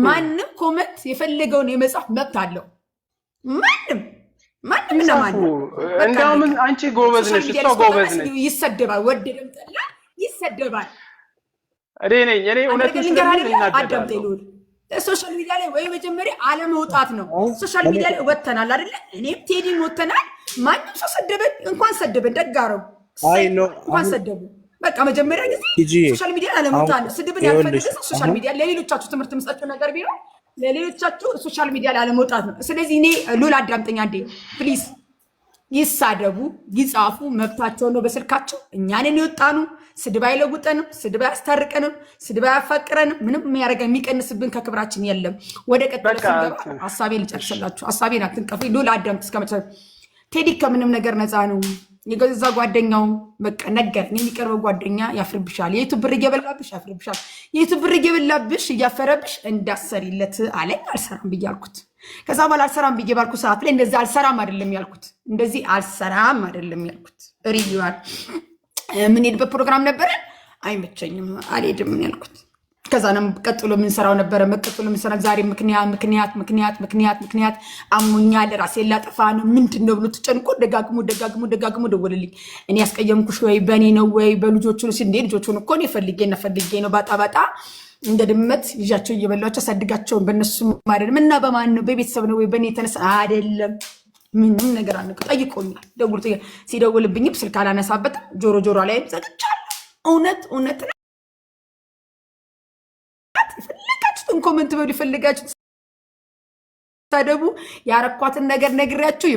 ማንም ኮመንት የፈለገውን የመጻፍ መብት አለው። ማንም እና ማንም እንደውም አንቺ ጎበዝ ነሽ፣ እሷ ጎበዝ ነች። ይሰደባል፣ ወደደም ጠላ ይሰደባል። እኔ እውነቱን ስለምናገር አዳምጠኝ ሉል ሶሻል ሚዲያ ላይ ወይ መጀመሪያ አለመውጣት ነው። ሶሻል ሚዲያ ላይ ወተናል አይደለ? እኔም ቴዲም ወተናል። ማንም ሰው ሰደበን እንኳን ሰደበን ደጋረው እንኳን ሰደቡ። በቃ መጀመሪያ ጊዜ ሶሻል ሚዲያ አለመውጣት ነው። ስድብን ያልፈለገ ሰው ሶሻል ሚዲያ ለሌሎቻችሁ ትምህርት የምሰጠው ነገር ቢሆን ለሌሎቻችሁ ሶሻል ሚዲያ ላይ አለመውጣት ነው። ስለዚህ እኔ ሉል አዳምጠኛ እንዴ ፕሊዝ፣ ይሳደቡ ይጻፉ፣ መብታቸው ነው በስልካቸው። እኛንን የወጣኑ ስድብ አይለውጠንም፣ ስድብ አያስታርቀንም፣ ስድብ አያፋቅረንም። ምንም የሚያደርገን የሚቀንስብን ከክብራችን የለም። ወደ ቀጥሎ ስንገባ ሀሳቤን ልጨርስላችሁ። ሀሳቤን አትንቀፉ። ሉል አዳምጥ እስከመጨረሻ። ቴዲ ከምንም ነገር ነፃ ነው። የገዛ ጓደኛው በቃ ነገር የሚቀርበው ጓደኛ ያፍርብሻል። የቱ ብር እየበላብሽ ያፍርብሻል። የቱ ብር እየበላብሽ እያፈረብሽ እንዳሰሪለት አለኝ። አልሰራም ብዬ አልኩት። ከዛ በኋላ አልሰራም ብዬ ባልኩ ሰዓት ላይ እንደዚህ አልሰራም አይደለም ያልኩት፣ እንደዚህ አልሰራም አይደለም ያልኩት። ሪዩዋል የምንሄድበት ፕሮግራም ነበረ። አይመቸኝም አልሄድም ያልኩት። ከዛ ነው ቀጥሎ የምንሰራው ነበረ። መቀጥሎ የምንሰራው ዛሬ ምክንያት አሞኛል፣ ራሴን ላጠፋ ነው ምንድን ነው ብሎ ተጨንቆ ደጋግሞ ደወልልኝ። እኔ ያስቀየምኩሽ ወይ በእኔ ነው ወይ በልጆቹ ነው? እንዴ ልጆቹን እኮ እኔ ፈልጌ ነው ባጣ እንደ ድመት ይዣቸው እየበላቸው አሳድጋቸውን በእነሱ አይደለም። እና በማን ነው? በቤተሰብ ነው ወይ በእኔ የተነሳ አይደለም። ምንም ነገር አንቀ ጠይቆኛል። ሲደውልብኝም ስልክ አላነሳበትም። ጆሮ ላይ ዘግቻለሁ። እውነት የፈለጋችሁትን ኮመንት በሉ፣ የፈለጋችሁት ሳደቡ። ያረኳትን ነገር ነግሬያችሁ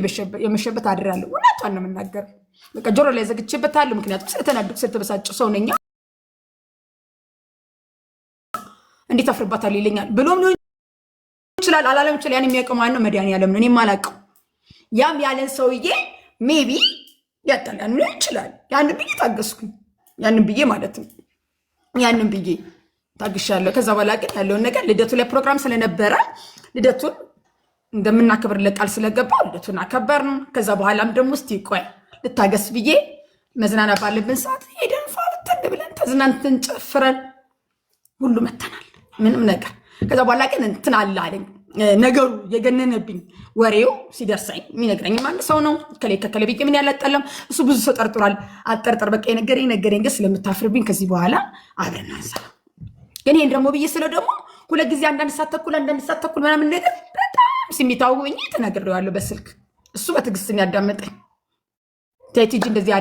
የመሸበት አድራለሁ። እውነቷን ነው የምናገር። በቃ ጆሮ ላይ ዘግቼበታለሁ። ምክንያቱም ስለተናደድኩ ስለተበሳጨሁ ሰው ነኝ። እንዴት አፍርባታል ይለኛል ብሎም ሊሆን ይችላል፣ አላለም ይችላል። ያን የሚያውቀው ማን ነው? መድኃኒዓለም ነው። እኔም አላውቀው። ያም ያለን ሰውዬ ሜቢ ያጣላን ይችላል። ያንን ብዬ ታገስኩኝ። ያንን ብዬ ማለት ነው ያንን ብዬ ታግሻለሁ። ከዛ በኋላ ግን ያለውን ነገር ልደቱ ላይ ፕሮግራም ስለነበረ ልደቱን እንደምናከብርለት ቃል ስለገባው ልደቱን አከበርን። ከዛ በኋላም ደግሞ እስቲ ቆይ ልታገስ ብዬ መዝናናት ባለብን ሰዓት ሄደን ፋብተን ብለን ተዝናንተን ጨፍረን ሁሉ መተናል። ምንም ነገር ከዛ በኋላ ግን እንትን አለ አለኝ ነገሩ የገነነብኝ። ወሬው ሲደርሰኝ የሚነግረኝ አንድ ሰው ነው። ከሌ ብዬ ምን ያላጠለም እሱ ብዙ ሰው ጠርጥሯል። አጠርጠር በቃ የነገረኝ ግን ስለምታፍርብኝ ከዚህ በኋላ አብረን አንሰራ። ግን ይሄን ደግሞ ብዬ ስለው ደግሞ ሁለት ጊዜ አንዳንድ ሰዓት ተኩል ምናምን ነገር በጣም ስሜታዊ ሆኜ ተናግሬዋለሁ በስልክ። እሱ በትዕግስት ያዳመጠኝ። ቲጂ እንደዚህ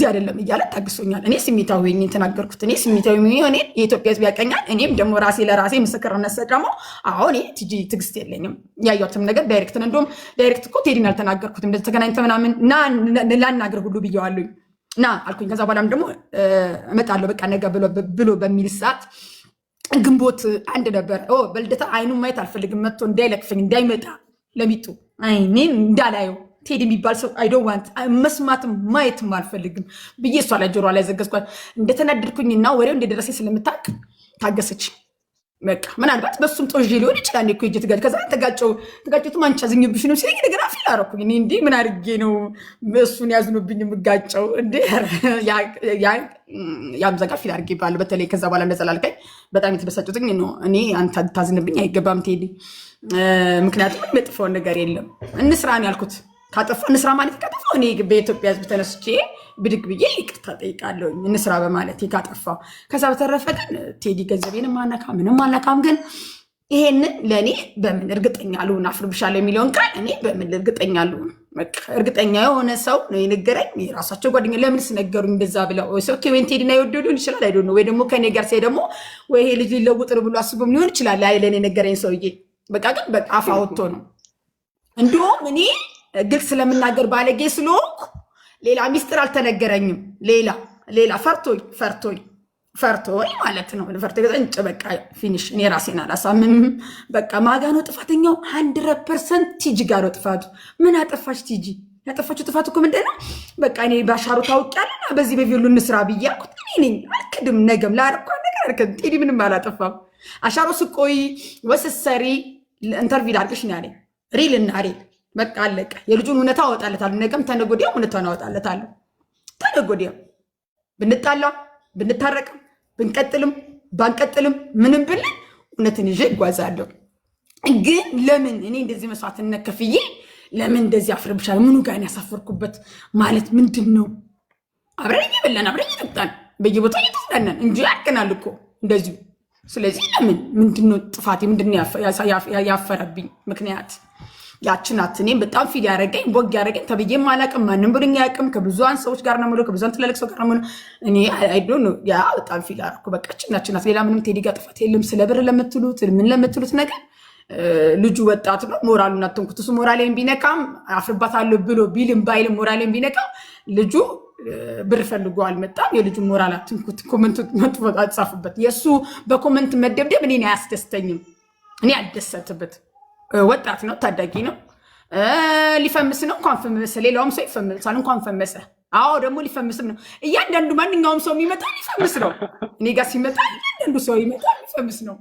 አይደለም እያለ ታግሶኛል። እኔ ስሜታዊ ሆኜ ተናገርኩት። እኔ ስሜታዊ ሆኜ የኢትዮጵያ ሕዝብ ያቀኛል። እኔም ደግሞ ለራሴ ምስክርነት ሰጥ ደግሞ አሁን ቲጂ ትዕግስት የለኝም። ያየሁትም ነገር ዳይሬክት ነው። እንደውም ዳይሬክት እኮ ቴዲን አልተናገርኩትም። እንደዚህ ተገናኝተን ምናምን ላናግር ሁሉ ብየዋለሁኝ ና አልኩኝ። ከዛ በኋላም ደግሞ እመጣለሁ በቃ ነገ ብሎ በሚል ሰዓት ግንቦት አንድ ነበር። በልደታ አይኑን ማየት አልፈልግም፣ መጥቶ እንዳይለቅፈኝ እንዳይመጣ ለሚጡ አይኔን እንዳላየው ቴዲ የሚባል ሰው አይዶዋንት መስማትም ማየትም አልፈልግም ብዬ እሷ ላይ ጆሮ ላይ ዘገዝኳት። እንደተናደድኩኝና ወሬው እንደደረሰ ስለምታውቅ ታገሰች። በቃ ምናልባት በሱም ጦዥ ሊሆን ይችላል እኮ እጅ ትጋጭ ከዛ ተጋጭቱ ማንቻ ዝኝብሽ ነው ሲለኝ ነገር አፊል አደረኩኝ። እኔ እንዲህ ምን አድርጌ ነው እሱን ያዝኑብኝ የምጋጨው? እንደ ያም ዘጋ ፊል አድርጌ ባለ በተለይ ከዛ በኋላ እንደዘላልከኝ በጣም የተበሳጩትኝ ነው። እኔ አንተ ታዝንብኝ አይገባም ቴዲ፣ ምክንያቱም የምጥፈውን ነገር የለም እንስራ ነው ያልኩት። ካጠፋ እንስራ ማለት ካጠፋ እኔ በኢትዮጵያ ሕዝብ ተነስቼ ብድግ ብዬ ይቅርታ ጠይቃለሁ እንስራ በማለት ካጠፋው። ከዛ በተረፈ ግን ቴዲ ገንዘቤን ማነካ ምንም አልነካም። ግን ይሄንን ለእኔ በምን እርግጠኛ ልሁን አፍርብሻለሁ የሚለውን ቃል እኔ በምን እርግጠኛ ልሁን? እርግጠኛ የሆነ ሰው ነው የነገረኝ። የራሳቸው ጓደኛ ለምን ስነገሩኝ እንደዛ ብለው ወይን ቴዲና የወደዱ ሊሆን ይችላል አይደል ነው ወይ ደግሞ ከኔ ጋር ሳይ ደግሞ ወይ ይሄ ልጅ ሊለውጥ ነው ብሎ አስቦም ሊሆን ይችላል። አይ ለኔ ነገረኝ ሰውዬ በቃ ግን በቃ አፍ አውጥቶ ነው። እንደውም እኔ ግልጽ ስለምናገር ባለጌ ስለሆንኩ ሌላ ሚስጥር አልተነገረኝም። ሌላ ፈርቶኝ ማለት ነው። ፈርቶ ገጠንጭ በቃ ፊኒሽ። እኔ ራሴን አላሳምንም። በቃ ማጋ ነው ጥፋተኛው 100% ቲጂ ጋር ነው ጥፋቱ። ምን አጠፋች ቲጂ? ያጠፋችው ጥፋት እኮ ምንድን ነው? በቃ እኔ ባሻሩ ታውቂያለና በዚህ በቪሉ እንስራ ብያልኩት እኔ ነኝ። አልክድም። ነገም ላርኳ ነገር አልክድም። ቴዲ ምንም አላጠፋም። አሻሮ ስቆይ ወስሰሪ ኢንተርቪው ላድርግሽ ነው ያለኝ። ሪል እና ሪል በቃ አለቀ። የልጁን እውነታ አወጣለታለሁ። ነገም ተነገ ወዲያም እውነታውን አወጣለታለሁ። ተነገ ወዲያም ብንጣላም ብንታረቅም ብንቀጥልም ባንቀጥልም ምንም ብለን እውነትን ይዤ እጓዛለሁ። ግን ለምን እኔ እንደዚህ መስዋዕትነት ከፍዬ ለምን እንደዚህ አፍርብሻለሁ? ምኑ ጋር ያሳፈርኩበት ማለት ምንድን ነው? አብረን እየበላን አብረን እየጠጣን በየቦታው እየተዝናናን እንጂ ያልቀናል እኮ እንደዚሁ። ስለዚህ ለምን ምንድነው ጥፋቴ? ምንድነው ያፈረብኝ ምክንያት? ያችናት እኔም በጣም ፊል ያደረገኝ ቦግ ያደረገኝ ተብዬም አላውቅም። ማንም ብሎኝ አያውቅም። ከብዙሃን ሰዎች ጋር ነው የምለው፣ ከብዙሃን ትላልቅ ሰው ጋር ነው የምለው። እኔ አይዶን ነው ያ በጣም ፊል ያደረኩ። በቃ ችናችናት ሌላ ምንም ቴዲ ጋር ጥፋት የለም። ስለ ብር ለምትሉት ምን ለምትሉት ነገር ልጁ ወጣት ነው። ሞራሉን አትንኩት። እሱ ሞራሌን ቢነካም አፍርባታለሁ ብሎ ቢልም ባይልም ሞራሌን ቢነካም ልጁ ብር ፈልጎ አልመጣም። የልጁ ሞራል አትንኩት። ኮመንት መጥፎ አጻፉበት። የእሱ በኮመንት መደብደብ እኔን አያስደስተኝም። እኔ አልደሰትበት። ወጣት ነው፣ ታዳጊ ነው፣ ሊፈምስ ነው። እንኳን ፈመሰ፣ ሌላውም ሰው ይፈምሳል። እንኳን ፈመሰ። አዎ ደግሞ ሊፈምስም ነው። እያንዳንዱ ማንኛውም ሰው የሚመጣ ሊፈምስ ነው። እኔ ጋር ሲመጣ እያንዳንዱ ሰው ይመጣ ሊፈምስ ነው።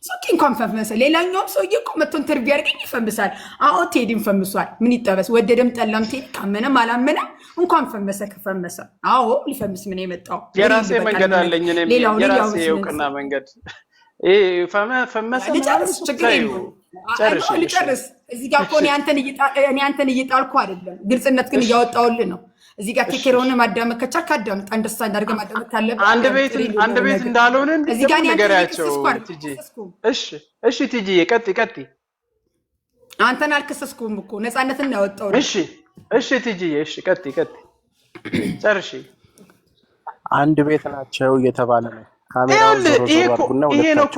ሶኬ እንኳን ፈመሰ። ሌላኛውም ሰውዬ እኮ መጥቶ ኢንተርቪው ያደርገኝ ይፈምሳል። አዎ ቴዲም ፈምሷል። ምን ይጠበስ? ወደደም ጠላም ቴዲ ካመነም አላመነም እንኳን ፈመሰ ከፈመሰ አዎ ሊፈምስ ምን የመጣው የራሴ መንገድ አለኝ። የራሴ የእውቅና መንገድ ፈመሰ ልጨርስ፣ ችግር የለውም። ልጨርስ። እዚህ ጋር እኮ እኔ አንተን እየጣልኩ አይደለም፣ ግልጽነት ግን እያወጣሁልህ ነው። እዚህ ጋር ቴኬሮን ማዳመጥ ከቻልክ አዳምጥ። አንደርስታንድ አድርገህ ማዳመጥ ካለብህ አንድ ቤት እንዳልሆነ እዚህ ጋር ነገራቸው። እሺ ቲጂ ቀጥይ። አንተን አልከሰስኩም እኮ ነፃነትን ያወጣው። እሺ ቲጂ ቀጥይ ጨርሺ። አንድ ቤት ናቸው እየተባለ ነው። ይሄ ነው እኮ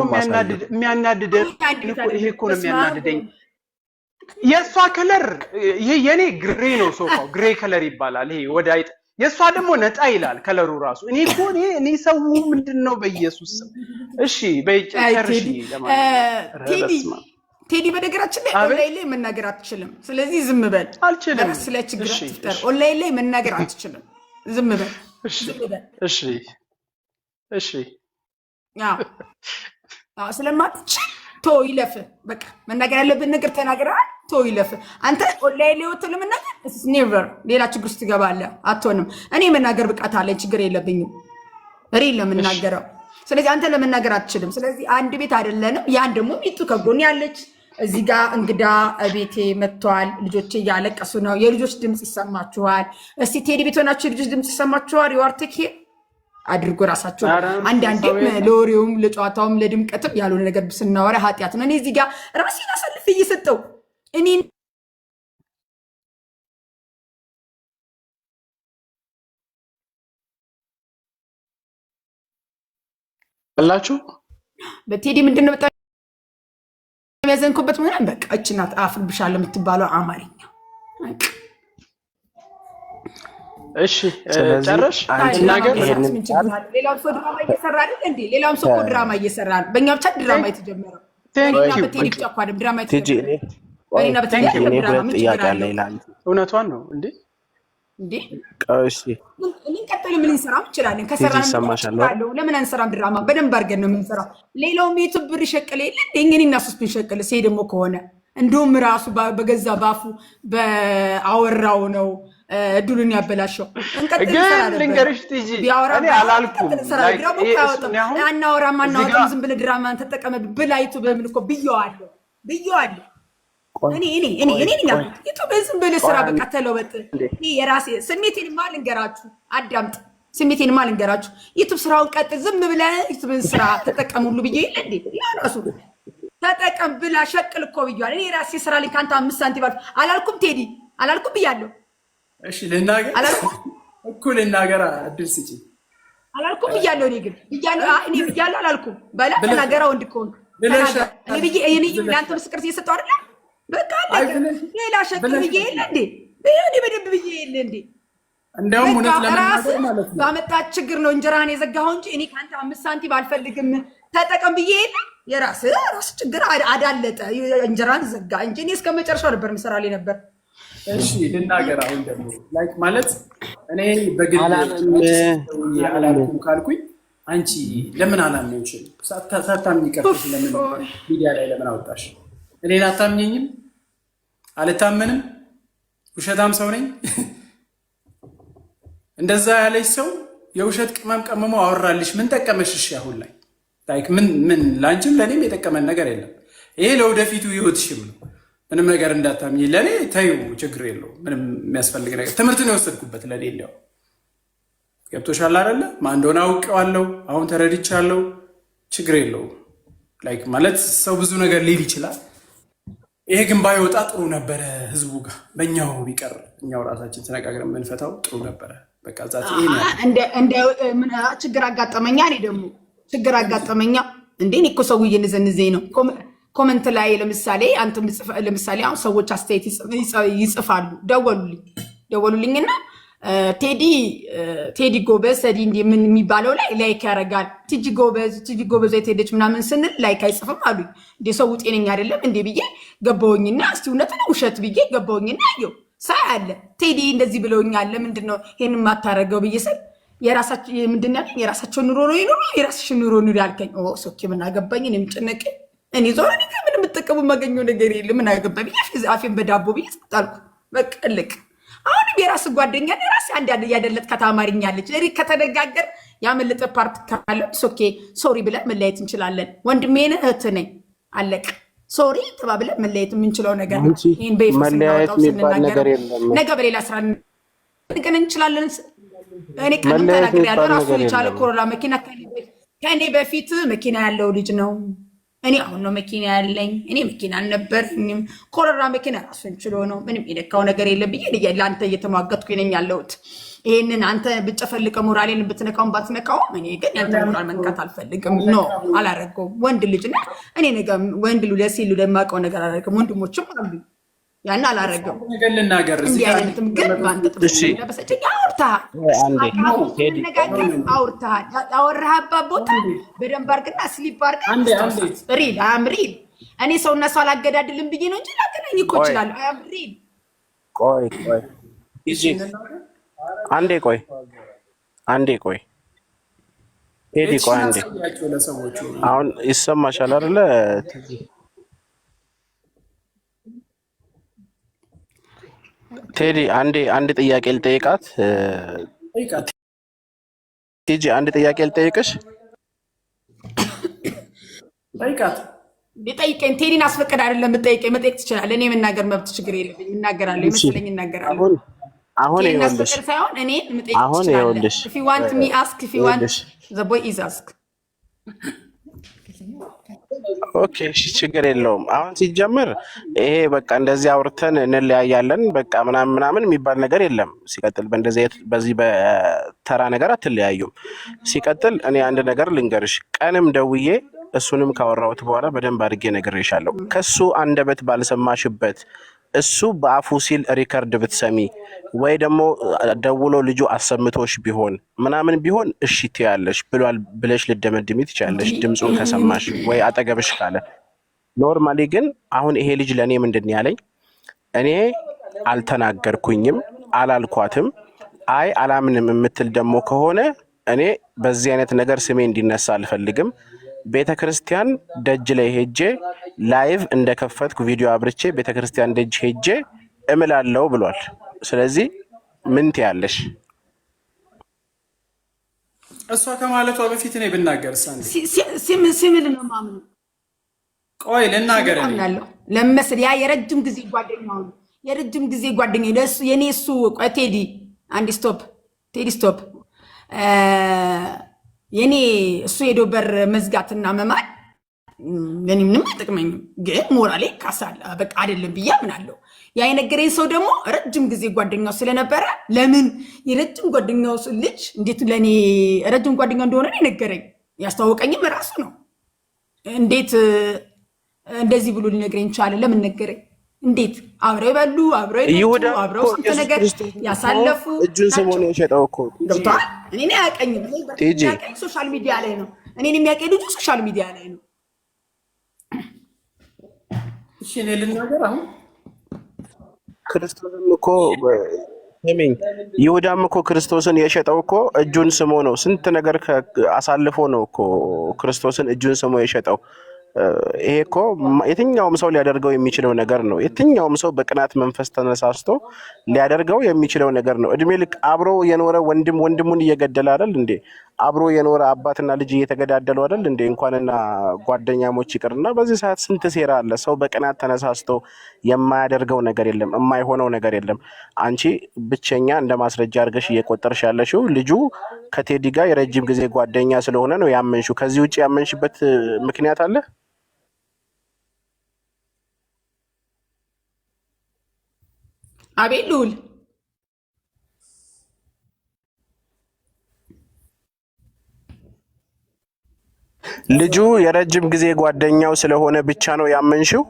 የሚያናድደኝ። ይሄ እኮ ነው የሚያናድደኝ። የእሷ ከለር ይሄ የኔ ግሬ ነው፣ ሶፋው ግሬ ከለር ይባላል። ይሄ ወደ አይጥ የእሷ ደግሞ ነጣ ይላል ከለሩ ራሱ። እኔ ሰው ምንድን ነው በኢየሱስ ስም። እሺ በጨርሺ። ቴዲ በነገራችን ላይ ኦንላይን ላይ መናገር አትችልም። ስለዚህ ዝም በል። አልችልም። ስለ ችግር አትፍጠር። ኦንላይን ላይ መናገር አትችልም። ዝም በል። እሺ ስለማትችል ቶ ይለፍ። በቃ መናገር ያለብን ነገር ተናግረሃል። ቶ ይለፍ። አንተ ኦንላይን ላይ ወጥቶ ለመናገር ኔቨር ሌላ ችግር ውስጥ ትገባለህ። አትሆንም። እኔ መናገር ብቃት አለኝ፣ ችግር የለብኝም። ሪል ነው የምናገረው። ስለዚህ አንተ ለመናገር አትችልም። ስለዚህ አንድ ቤት አይደለንም። ያን ደግሞ ሚጡ ከጎን ያለች እዚህ ጋር እንግዳ ቤቴ መጥተዋል። ልጆቼ እያለቀሱ ነው። የልጆች ድምፅ ይሰማችኋል። እስቲ ቴዲ ቤት ሆናችሁ የልጆች ድምፅ ይሰማችኋል። ዩአርቴክ አድርጎ ራሳቸው አንዳንዴም ለወሬውም ለጨዋታውም ለድምቀትም ያልሆነ ነገር ስናወራ ኃጢአት ነው። እኔ እዚህ ጋር ራሴን አሳልፍ እየሰጠው እኔ አላችሁ በቴዲ ምንድነው በጣም የሚያዘንኩበት ምናምን በቃ እቺ ናት አፍርብሻለሁ የምትባለው አማርኛ። እሺ ጨረሽ ነገር ሌላው ሰው ድራማ እየሰራ አይደል እንዴ? ሌላው ሰው ድራማ እየሰራ ነው። በእኛ ብቻ ድራማ የተጀመረው በቴዲ ብቻ እኮ አይደል ድራማ የተጀመረው። እውነቷን ነው እንዴ? እሺ ልንቀጥል ምን እንሰራም እንችላለን። ከሰራን ለምን አንሰራም? ድራማ በደንብ አድርገን ነው የምንሰራው። ሌላውም የዩቲዩብ ብር ይሸቅል የለ እንግዲህ እና ሱስ ይሸቅል ሲሄ ደግሞ ከሆነ እንደውም ራሱ በገዛ ባፉ በአወራው ነው እድሉን ያበላሸው። ግን ልንገርሽ ቲጂ እኔ አላልኩም አናወራም ዝም ብለህ ድራማን ተጠቀመ ብላይቱ በምን እኮ ብየዋለሁ። እኔ ያልኩት ዩቲዩብ ዝም ብለህ ስራ በቃ ተለወጥ። እኔ የራሴ ስሜቴንማ ልንገራችሁ፣ አዳምጥ። ስሜቴንማ ልንገራችሁ። ዩቲዩብ ስራውን ቀጥል። ዝም ብለህ ዩቲዩብን ስራ ተጠቀም ሁሉ ብዬ የለ እንዴ? ያ ራሱ ተጠቀም ብላ ሸቅል እኮ ብያለሁ። እኔ ራሴ ስራ ላይ ከአንተ 5 ሳንቲም አላልኩም? ቴዲ አላልኩም ብያለሁ። እሺ ልናገር አላልኩም እኮ ልናገር፣ እድል ስጪኝ አላልኩም ብያለሁ። እኔ ግን እኔ ብያለሁ አላልኩም? በላ ተናገራ። ወንድ ከሆንክ እኔ ብዬ ለአንተ ምስክር እየሰጠሁ አይደለ? በቃ ሌላ ሸቅል ብዬ የለ እንዴ? እኔ በደንብ ብዬ የለ እንዴ? እንደውም እውነት ለመናገር ማለት ነው ባመጣት ችግር ነው እንጀራህን የዘጋኸው እንጂ እኔ ከአንተ 5 ሳንቲም አልፈልግም ተጠቀም ብዬ የለ። የራስህ ችግር አዳለጠ፣ እንጀራን ዘጋ እንጂ እኔ እስከ መጨረሻው ነበር ምሰራሌ ነበር። እሺ ልናገር። አሁን ደግሞ ላይክ ማለት እኔ በግል አላልኩም ካልኩኝ አንቺ ለምን አላመንሽም? ሳታምኚ ቀርተሽ ለምን ሚዲያ ላይ ለምን አወጣሽ? እኔን አታምኚኝም? አልታመንም? ውሸታም ሰው ነኝ? እንደዛ ያለች ሰው የውሸት ቅመም ቀመመው አወራልሽ። ምን ጠቀመሽ? እሺ አሁን ላይ ላይክ ምን ላንቺም ለኔም የጠቀመን ነገር የለም። ይሄ ለወደፊቱ ህይወትሽም ነው። ምንም ነገር እንዳታምኚ። ለኔ ተይው፣ ችግር የለውም። ምንም የሚያስፈልግ ነገር ትምህርትን የወሰድኩበት ለኔ እንዲያው ገብቶሻል አይደለ? ማን እንደሆነ አውቄዋለሁ፣ አሁን ተረድቻለሁ። ችግር የለውም። ላይክ ማለት ሰው ብዙ ነገር ሊል ይችላል። ይሄ ግን ባይወጣ ጥሩ ነበረ። ህዝቡ ጋር በእኛው ቢቀር እኛው ራሳችን ተነጋግረን የምንፈታው ጥሩ ነበረ። በቃ ዛት እንደ ችግር አጋጠመኛ። እኔ ደግሞ ችግር አጋጠመኛ እንዴ? እኔ እኮ ሰው እየነዘንዘኝ ነው ኮመንት ላይ ለምሳሌ አንተ ለምሳሌ አሁን ሰዎች አስተያየት ይጽፋሉ። ደወሉልኝና ቴዲ ጎበዝ ቴዲ ምን የሚባለው ላይ ላይክ ያደርጋል። ቲጂ ጎበዝ የት ሄደች ምናምን ስንል ላይክ አይጽፍም አሉኝ። እንዴ ሰው ጤነኛ አይደለም እንዴ ብዬ ገባሁኝና እስቲ እውነት ነው ውሸት ብዬ ገባሁኝና አየሁ ሳይ አለ ቴዲ እንደዚህ ብለውኛል፣ ለምንድን ነው ይሄን የማታረገው ብዬ ስል የራሳቸው ምንድን ነው የራሳቸው ኑሮ ነው ይኖሩ የራስሽን ኑሮ ኑሮ ያልከኝ ሶኬ ምን አገባኝ እኔም ጨነቀኝ። እኔ ዞር ምን የምጠቀሙ ማገኘው ነገር የለም። ምን አገባኝ ብዬ አፌን በዳቦ ብዬ ስጣልኩ። በቃ ልክ አሁንም የራስ ጓደኛ የራስ አንድ ያደለት ከተማሪኛለች እሪ ከተነጋገር ያመለጠ ፓርት ካለ ሶኬ ሶሪ ብለን መለያየት እንችላለን። ወንድሜን እህት ነኝ አለቅ ሶሪ ተባብለን መለያየት የምንችለው ነገር ነው። ይሄን በይፋ ስንናገር ነገ በሌላ ስራ እንገናኝ እንችላለን። እኔ ቀን ተናግሬ ያለው ራሱ የቻለ ኮሮላ መኪና ከኔ በፊት መኪና ያለው ልጅ ነው። እኔ አሁን ነው መኪና ያለኝ። እኔ መኪና አልነበረኝም። ኮሮላ መኪና ራሱን ችሎ ነው። ምንም የነካው ነገር የለም ብዬ ለአንተ እየተሟገጥኩኝ ነኝ ያለሁት። ይሄንን አንተ ብጨፈልቀ ሞራሌን ብትነካውን ባትነካው እኔ ግን ያንተ ሞራል መንካት አልፈልግም። ኖ አላረገውም። ወንድ ልጅ እና እኔ ነገ ወንድ ልጅ ሲሉ ለማቀው ነገር አላረገም። ወንድሞችም አሉ ያን አላረገው ነገር ልናገር እዚህ አይነትም ግን ባንተ ጥፍሽ ለበሰጨኝ አውርተሃል። ያወራህባት ቦታ በደንብ አድርግና ስሊፕ አድርገህ ሪል አምሪል እኔ ሰው እና ሰው አላገዳድልም ብዬ ነው እንጂ ላገናኝ እኮ እችላለሁ። አምሪል ቆይ እሺ አንዴ ቆይ ቴዲ ቆይ አንዴ አሁን ይሰማሻል አይደለ? ቴዲ አንድ ጥያቄ ልጠይቃት። ቲጂ አንድ ጥያቄ ልጠይቅሽ። ጠይቃት። ቢጠይቀኝ ቴዲን አስፈቅድ አይደለም ብጠይቀኝ መጠየቅ ትችላለህ። እኔ የምናገር መብት ችግር የለብኝ። እናገራለሁ ይመስለኝ እናገራለሁ። አሁን ይኸውልሽ ሳይሆን እኔ መጠየቅ ትችላለህ። if you want me ask, if you want the boy is ask። ኦኬ እሺ ችግር የለውም። አሁን ሲጀምር ይሄ በቃ እንደዚህ አውርተን እንለያያለን በቃ ምናምን የሚባል ነገር የለም። ሲቀጥል በዚህ በተራ ነገር አትለያዩም። ሲቀጥል እኔ አንድ ነገር ልንገርሽ፣ ቀንም ደውዬ እሱንም ካወራሁት በኋላ በደንብ አድርጌ ነግሬሻለሁ። ከሱ አንደበት ባልሰማሽበት እሱ በአፉ ሲል ሪከርድ ብትሰሚ ወይ ደግሞ ደውሎ ልጁ አሰምቶሽ ቢሆን ምናምን ቢሆን እሺ ትያለሽ ብሏል ብለሽ ልደመድሚ ትችያለሽ፣ ድምፁን ከሰማሽ ወይ አጠገብሽ ካለ። ኖርማሊ ግን አሁን ይሄ ልጅ ለእኔ ምንድን ያለኝ እኔ አልተናገርኩኝም አላልኳትም። አይ አላምንም የምትል ደግሞ ከሆነ እኔ በዚህ አይነት ነገር ስሜ እንዲነሳ አልፈልግም። ቤተክርስቲያን ደጅ ላይ ሄጄ ላይቭ እንደከፈትኩ ቪዲዮ አብርቼ ቤተክርስቲያን ደጅ ሄጄ እምላለው ብሏል። ስለዚህ ምን ትያለሽ? እሷ ከማለቷ በፊት እኔ ብናገር ሲምል ነው ማምኑ። ቆይ ልናገር አምናለሁ። ለምመስል ያ የረጅም ጊዜ ጓደኛው የረጅም ጊዜ ጓደኛ ለሱ የኔ እሱ ቴዲ አንድ ስቶፕ ቴዲ ስቶፕ የኔ እሱ ሄዶ በር መዝጋትና መማል ለኔ ምንም አይጠቅመኝም፣ ግን ሞራሌ ካሳል በቃ አይደለም ብዬ አምናለሁ። ያ የነገረኝ ሰው ደግሞ ረጅም ጊዜ ጓደኛው ስለነበረ ለምን የረጅም ጓደኛው ልጅ እንዴት ለኔ ረጅም ጓደኛው እንደሆነ የነገረኝ ያስተዋወቀኝም ራሱ ነው። እንዴት እንደዚህ ብሎ ሊነግረኝ ቻለ? ለምን ነገረኝ? እንዴት አብረው ይበሉ አብረው ይጠጡ አብረው ስንት ነገር ያሳለፉ እጁን ስሞን የሸጠው እኮ ገብቷል። እኔ አያውቀኝም። ያውቀኝ ሶሻል ሚዲያ ላይ ነው። እኔን የሚያውቀኝ ልጁ ሶሻል ሚዲያ ላይ ነው። እሺ እኔ ልናገር አሁን ክርስቶስም እኮ ይሁዳም እኮ ክርስቶስን የሸጠው እኮ እጁን ስሞ ነው። ስንት ነገር አሳልፎ ነው እኮ ክርስቶስን እጁን ስሞ የሸጠው። ይሄ እኮ የትኛውም ሰው ሊያደርገው የሚችለው ነገር ነው። የትኛውም ሰው በቅናት መንፈስ ተነሳስቶ ሊያደርገው የሚችለው ነገር ነው። እድሜ ልክ አብሮ የኖረ ወንድም ወንድሙን እየገደለ አይደል እንዴ? አብሮ የኖረ አባትና ልጅ እየተገዳደሉ አይደል እንዴ? እንኳንና ጓደኛሞች ይቅርና በዚህ ሰዓት ስንት ሴራ አለ። ሰው በቅናት ተነሳስቶ የማያደርገው ነገር የለም፣ የማይሆነው ነገር የለም። አንቺ ብቸኛ እንደ ማስረጃ አድርገሽ እየቆጠርሽ ያለሽው ልጁ ከቴዲ ጋር የረጅም ጊዜ ጓደኛ ስለሆነ ነው ያመንሽው። ከዚህ ውጭ ያመንሽበት ምክንያት አለ? አቤት ልዑል ልጁ የረጅም ጊዜ ጓደኛው ስለሆነ ብቻ ነው ያመንሽው?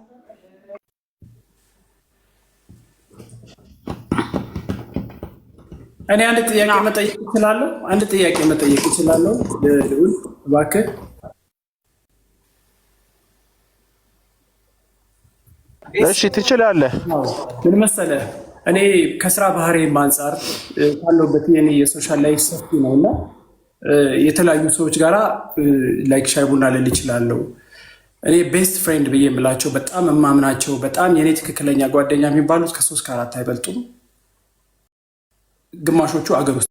እኔ አንድ ጥያቄ መጠየቅ እችላለሁ? አንድ ጥያቄ መጠየቅ እችላለሁ? ልዑል እባክህ። እሺ ትችላለህ። ምን መሰለህ፣ እኔ ከስራ ባህሪም አንጻር ካለሁበት የኔ የሶሻል ላይፍ ሰፊ ነው እና የተለያዩ ሰዎች ጋራ ላይክ ሻይ ቡና ልል እችላለሁ። እኔ ቤስት ፍሬንድ ብዬ የምላቸው በጣም የማምናቸው በጣም የኔ ትክክለኛ ጓደኛ የሚባሉት ከ3 ከ4 አይበልጡም። ግማሾቹ አገር ውስጥ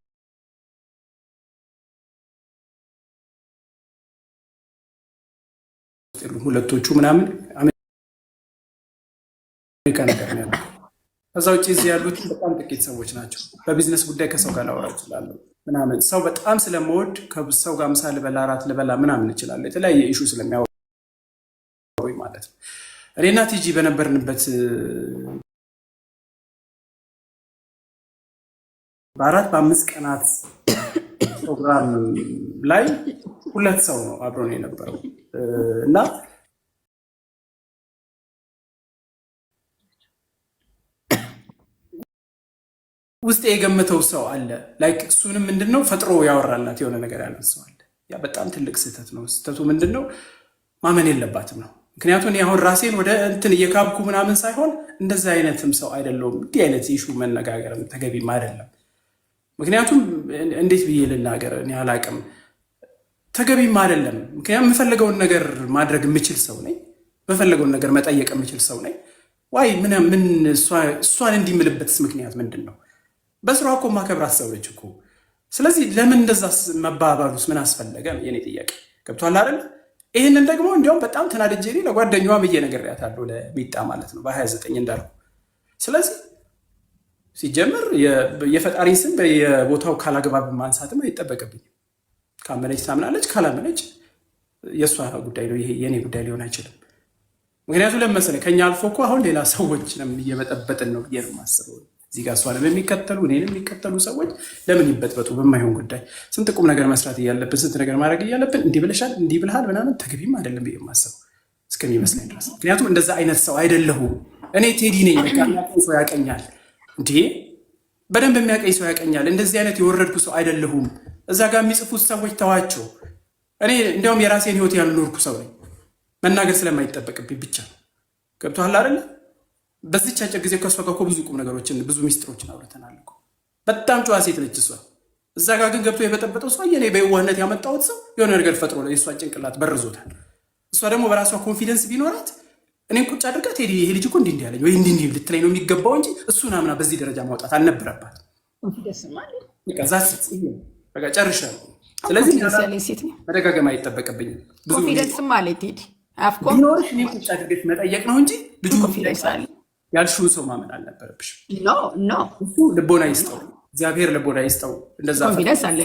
ሁለቶቹ ምናምን አሜሪካ ነገር ነው ያለው። ከዛ ውጭ እዚህ ያሉት በጣም ጥቂት ሰዎች ናቸው። በቢዝነስ ጉዳይ ከሰው ጋር ላወራ እችላለሁ ምናምን። ሰው በጣም ስለምወድ ከሰው ጋር ምሳ ልበላ እራት ልበላ ምናምን እችላለሁ፣ የተለያየ ኢሹ ስለሚያወሩኝ ማለት ነው። እኔና ቲጂ በነበርንበት በ4 በ5 ቀናት ፕሮግራም ላይ 2 ሰው ነው አብሮን የነበረው እና ውስጥ የገመተው ሰው አለ። ላይክ እሱንም ምንድነው ፈጥሮ ያወራላት የሆነ ነገር ያለን ሰው አለ። ያ በጣም ትልቅ ስህተት ነው። ስህተቱ ምንድነው? ማመን የለባትም ነው። ምክንያቱም አሁን ራሴን ወደ እንትን እየካብኩ ምናምን ሳይሆን እንደዛ አይነትም ሰው አይደለሁም። እንዲህ አይነት ኢሹ መነጋገርም ተገቢም አይደለም። ምክንያቱም እንዴት ብዬ ልናገር እኔ አላቅም፣ ተገቢም አይደለም። ምክንያቱም የምፈልገውን ነገር ማድረግ የምችል ሰው ነኝ። የምፈልገውን ነገር መጠየቅ የምችል ሰው ነኝ። ዋይ ምን እሷን እንዲምልበትስ ምክንያት ምንድን ነው? በስራ እኮ ማከብራት ሰው ነች እኮ። ስለዚህ ለምን እንደዛ መባባሉስ ምን አስፈለገ ነው የኔ ጥያቄ። ገብቶሃል አይደል? ይህንን ደግሞ እንዲያውም በጣም ተናድጄ ለጓደኛዋ ብዬ ነግሬያታለሁ፣ ለሚጣ ማለት ነው በ29 እንዳልኩ። ስለዚህ ሲጀምር የፈጣሪን ስም በየቦታው ካላግባብ ማንሳትም አይጠበቅብኝም። ካመነች ታምናለች፣ ካላመነች የእሷ ጉዳይ ነው፣ ይሄ የኔ ጉዳይ ሊሆን አይችልም። ምክንያቱም ለመሰለኝ ከኛ አልፎ እኮ አሁን ሌላ ሰዎች እየበጠበጥን ነው ብዬ ነው የማስበው። እዚህ ጋር እሷንም የሚከተሉ እኔንም የሚከተሉ ሰዎች ለምን ይበጥበጡ በማይሆን ጉዳይ? ስንት ቁም ነገር መስራት እያለብን ስንት ነገር ማድረግ እያለብን እንዲህ ብለሻል እንዲህ ብልሃል ምናምን ተገቢም አይደለም ብዬ የማስበው እስከሚመስለኝ ድረስ። ምክንያቱም እንደዛ አይነት ሰው አይደለሁም እኔ። ቴዲ ነኝ። የሚያውቀኝ ሰው ያውቀኛል። እንዴ በደንብ የሚያውቀኝ ሰው ያውቀኛል። እንደዚህ አይነት የወረድኩ ሰው አይደለሁም። እዛ ጋር የሚጽፉት ሰዎች ተዋቸው። እኔ እንዲያውም የራሴን ህይወት ያልኖርኩ ሰው ነኝ። መናገር ስለማይጠበቅብኝ ብቻ ነው። ገብቶሃል አይደለ? በዚች አጭር ጊዜ ከሷ ጋር እኮ ብዙ ቁም ነገሮችን ብዙ ሚስጥሮችን አውርተናል እኮ። በጣም ጨዋ ሴት ነች እሷ። እዛ ጋር ግን ገብቶ የበጠበጠው ሰው እኔ በየዋህነት ያመጣሁት ሰው የሆነ ነገር ፈጥሮ የእሷን ጭንቅላት በርዞታል። እሷ ደግሞ በራሷ ኮንፊደንስ ቢኖራት እኔን ቁጭ አድርጋ ቴዲ ይሄ ልጅ እኮ እንዲህ እንዲህ ያለኝ ወይ እንዲህ እንዲህ ልትለኝ ነው የሚገባው እንጂ እሱን አምና በዚህ ደረጃ ማውጣት አልነበረባት። በቃ ጨርሻለሁ። ስለዚህ መደጋገም አይጠበቅብኝም። ኮንፊደንስም አለ ቴዲ አፍኮርስ ቢኖርሽ እኔ ቁጭ አድርገሽ መጠየቅ ነው እንጂ ልጁ ኮንፊደንስ አለ። ያልሽውን ሰው ማመን አልነበረብሽ። ኖ እሱ ልቦና ይስጠው፣ እግዚአብሔር ልቦና ይስጠው። እንደዛ ኮንፊደንስ አለ።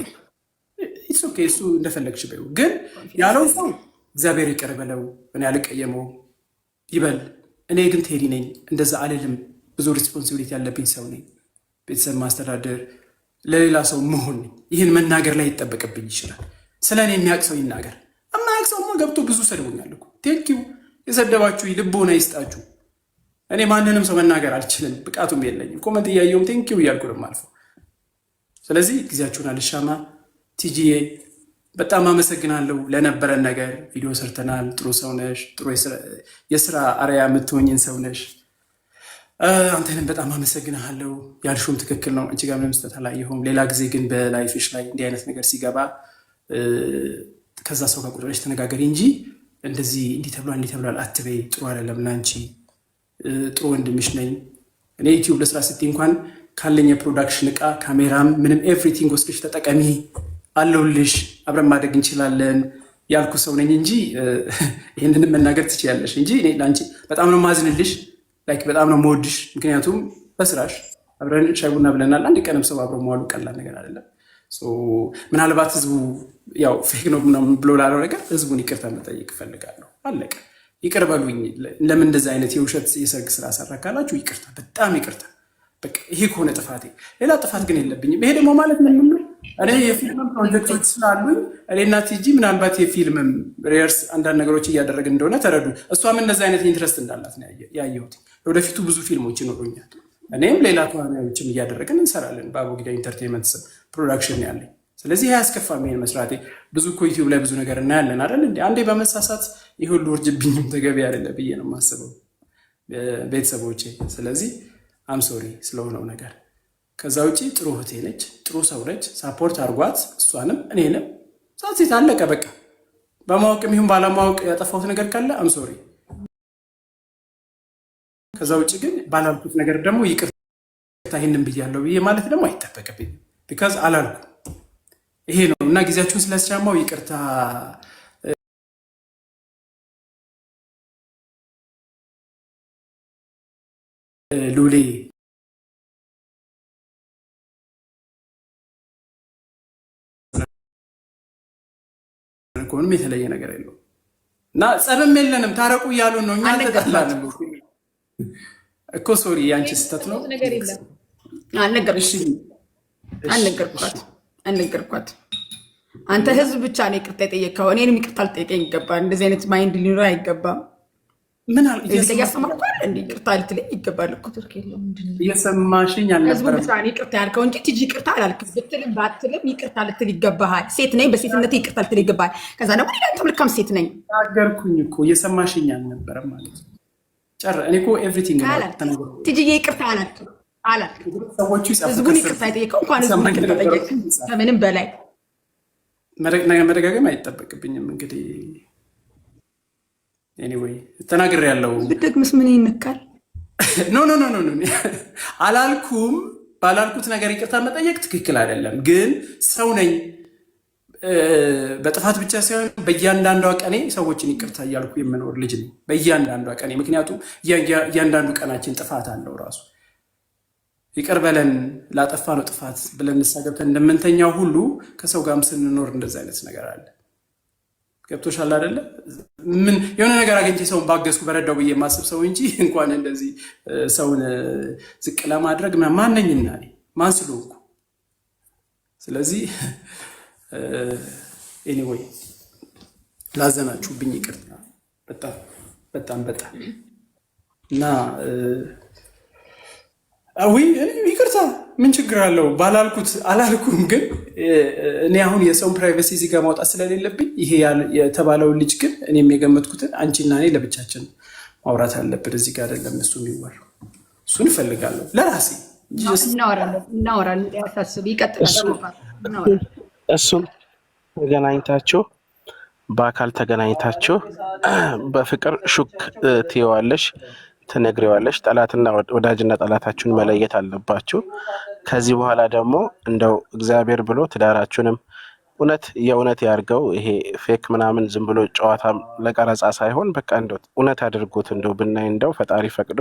ኢትስ ኦኬ፣ እሱ እንደፈለግሽ በይው። ግን ያለው ሰው እግዚአብሔር ይቅር በለው፣ እኔ አልቀየመው ይበል። እኔ ግን ቴዲ ነኝ፣ እንደዛ አልልም። ብዙ ሪስፖንሲቢሊቲ ያለብኝ ሰው ነኝ። ቤተሰብ ማስተዳደር፣ ለሌላ ሰው መሆን ነኝ። ይህን መናገር ላይ ይጠበቅብኝ ይችላል። ስለ እኔ የሚያውቅ ሰው ይናገር። የማያውቅ ሰውማ ገብቶ ብዙ ሰድቦኛል እኮ። ቴንኪው የሰደባችሁ ልቦና ይስጣችሁ። እኔ ማንንም ሰው መናገር አልችልም፣ ብቃቱም የለኝም። ኮመንት እያየውም ቴንኪው እያልኩ ነው የማልፈው። ስለዚህ ጊዜያችሁን አልሻማ። ቲጂዬ በጣም አመሰግናለሁ ለነበረን ነገር። ቪዲዮ ሰርተናል። ጥሩ ሰው ነሽ። ጥሩ የስራ አርያ የምትሆኝን ሰው ነሽ። አንተንም በጣም አመሰግናለሁ። ያልሽውም ትክክል ነው። አንቺ ጋር ምንም ስህተት አላየሁም። ሌላ ጊዜ ግን በላይፍሽ ላይ እንዲህ አይነት ነገር ሲገባ ከዛ ሰው ጋር ቁጭ ብለሽ ተነጋገሪ እንጂ እንደዚህ እንዲህ ተብሏል አትበይ። ጥሩ አይደለም ለአንቺ። ጥሩ ወንድምሽ ነኝ እኔ። ዩቲዩብ ለስራ ስትይ እንኳን ካለኝ የፕሮዳክሽን እቃ ካሜራም ምንም ኤቭሪቲንግ ወስደሽ ተጠቀሚ አለሁልሽ፣ አብረን ማደግ እንችላለን ያልኩ ሰው ነኝ እንጂ ይህንንም መናገር ትችያለሽ እንጂ እኔ ለአንቺ በጣም ነው ማዝንልሽ፣ ላይክ በጣም ነው መወድሽ። ምክንያቱም በስራሽ አብረን ሻይ ቡና ብለናል። አንድ ቀንም ሰው አብሮ መዋሉ ቀላል ነገር አይደለም። ምናልባት ህዝቡ ያው ፌክ ነው ብሎ ላለው ነገር ህዝቡን ይቅርታ መጠየቅ እፈልጋለሁ። አለቀ። ይቅር በሉኝ። ለምን እንደዚህ አይነት የውሸት የሰርግ ስራ ሰራ ካላችሁ ይቅርታ፣ በጣም ይቅርታ። በቃ ይሄ ከሆነ ጥፋቴ፣ ሌላ ጥፋት ግን የለብኝም። ይሄ ደግሞ ማለት ምን ነው እኔ የፊልም ፕሮጀክቶች ስላሉኝ እኔና ቲጂ ምናልባት የፊልም ሬርስ አንዳንድ ነገሮች እያደረግን እንደሆነ ተረዱ። እሷም እንደዚህ አይነት ኢንትረስት እንዳላት ነው ያየሁት። ወደፊቱ ብዙ ፊልሞች ይኖሩኛል። እኔም ሌላ ተዋናዮችም እያደረግን እንሰራለን። በአቡጊዳ ኢንተርቴንመንት ስም ፕሮዳክሽን ያለኝ። ስለዚህ አያስከፋም ይሄን መስራቴ። ብዙ እኮ ዩቲዩብ ላይ ብዙ ነገር እናያለን አይደል እንዴ? አንዴ በመሳሳት ይህ ሁሉ ውርጅብኝም ተገቢ አይደለ ብዬ ነው የማስበው ቤተሰቦቼ። ስለዚህ አምሶሪ ስለሆነው ነገር። ከዛ ውጭ ጥሩ እህቴ ነች፣ ጥሩ ሰው ነች። ሳፖርት አርጓት እሷንም እኔንም። ሳት አለቀ በቃ። በማወቅም ይሁን ባለማወቅ ያጠፋሁት ነገር ካለ አምሶሪ። ከዛ ውጭ ግን ባላልኩት ነገር ደግሞ ይቅርታ ይህንን ብያለሁ ብዬ ማለት ደግሞ አይጠበቅብኝ። ቢካዝ አላልኩም። ይሄ ነው እና ጊዜያችሁን ስለስቻማው ይቅርታ። ሉሌ ከሆንም የተለየ ነገር የለውም እና ጸብም የለንም። ታረቁ እያሉን ነው። እኛ ተጠላንም እኮ ሶሪ፣ የአንቺ ስህተት ነው። አልነገርኳት። አንተ ህዝብ ብቻ ነው ይቅርታ የጠየቅከው። እኔንም ይቅርታ ልጠይቀኝ ይገባል። እንደዚህ አይነት ማይንድ ሊኖር አይገባም። ምን እያስተማርኳል እንዲ ይቅርታ ልትለኝ ይገባል እኮ። እየሰማሽኝ ህዝቡ አልነበረም? ብቻ ነው ይቅርታ ያልከው እንጂ ቲጂ ይቅርታ አላልክም። ብትልም ባትልም ይቅርታ ልትል ይገባሃል። ሴት ነኝ፣ በሴትነት ይቅርታ ልትል ይገባል። ከዛ ደግሞ ሌላ መልካም ሴት ነኝ ተናገርኩኝ እኮ። እየሰማሽኝ አልነበረም ማለት ነው። እኔ እኮ ኤቭሪቲንግ ቲጂዬ ይቅርታ አላልክም። ህዝቡን ይቅርታ የጠየቀው እንኳን ህዝቡን ይቅርታ ጠየቅ። ከምንም በላይ መደጋገም አይጠበቅብኝም። እንግዲህ ኤኒዌይ ተናግሬያለሁ። ብትደግምስ ምን ይነካል? ኖ አላልኩም። ባላልኩት ነገር ይቅርታ መጠየቅ ትክክል አይደለም። ግን ሰው ነኝ። በጥፋት ብቻ ሳይሆን በእያንዳንዷ ቀኔ ሰዎችን ይቅርታ እያልኩ የምኖር ልጅ ነኝ። በእያንዳንዷ ቀኔ። ምክንያቱም እያንዳንዱ ቀናችን ጥፋት አለው ራሱ። ይቅር በለን ላጠፋ ነው ጥፋት ብለን ንስሐ ገብተን እንደምንተኛው ሁሉ ከሰው ጋርም ስንኖር እንደዚህ አይነት ነገር አለ። ገብቶሻል አይደለ? ምን የሆነ ነገር አግኝቼ ሰውን ባገዝኩ በረዳው ብዬ የማስብ ሰው እንጂ እንኳን እንደዚህ ሰውን ዝቅ ለማድረግ ማነኝና ማን ስለሆንኩ። ስለዚህ ኤኒዌይ ላዘናችሁብኝ ይቅርታ በጣም እና ይቅርታ ምን ችግር አለው? ባላልኩት አላልኩም። ግን እኔ አሁን የሰውን ፕራይቬሲ እዚህ ጋር ማውጣት ስለሌለብኝ ይሄ የተባለውን ልጅ ግን እኔም የገመትኩትን አንቺና እኔ ለብቻችን ማውራት አለብን። እዚህ ጋር አይደለም እሱ የሚወራው። እሱን እፈልጋለሁ ለራሴ። እናወራለን። ያሳስብ ይቀጥላል። እሱም ተገናኝታችሁ በአካል ተገናኝታችሁ በፍቅር ሹክ ትይዋለሽ፣ ትነግሪዋለሽ። ጠላትና ወዳጅና ጠላታችሁን መለየት አለባችሁ። ከዚህ በኋላ ደግሞ እንደው እግዚአብሔር ብሎ ትዳራችሁንም እውነት የእውነት ያርገው። ይሄ ፌክ ምናምን ዝም ብሎ ጨዋታ ለቀረጻ ሳይሆን በቃ እንደው እውነት አድርጎት እንደው ብናይ እንደው ፈጣሪ ፈቅዶ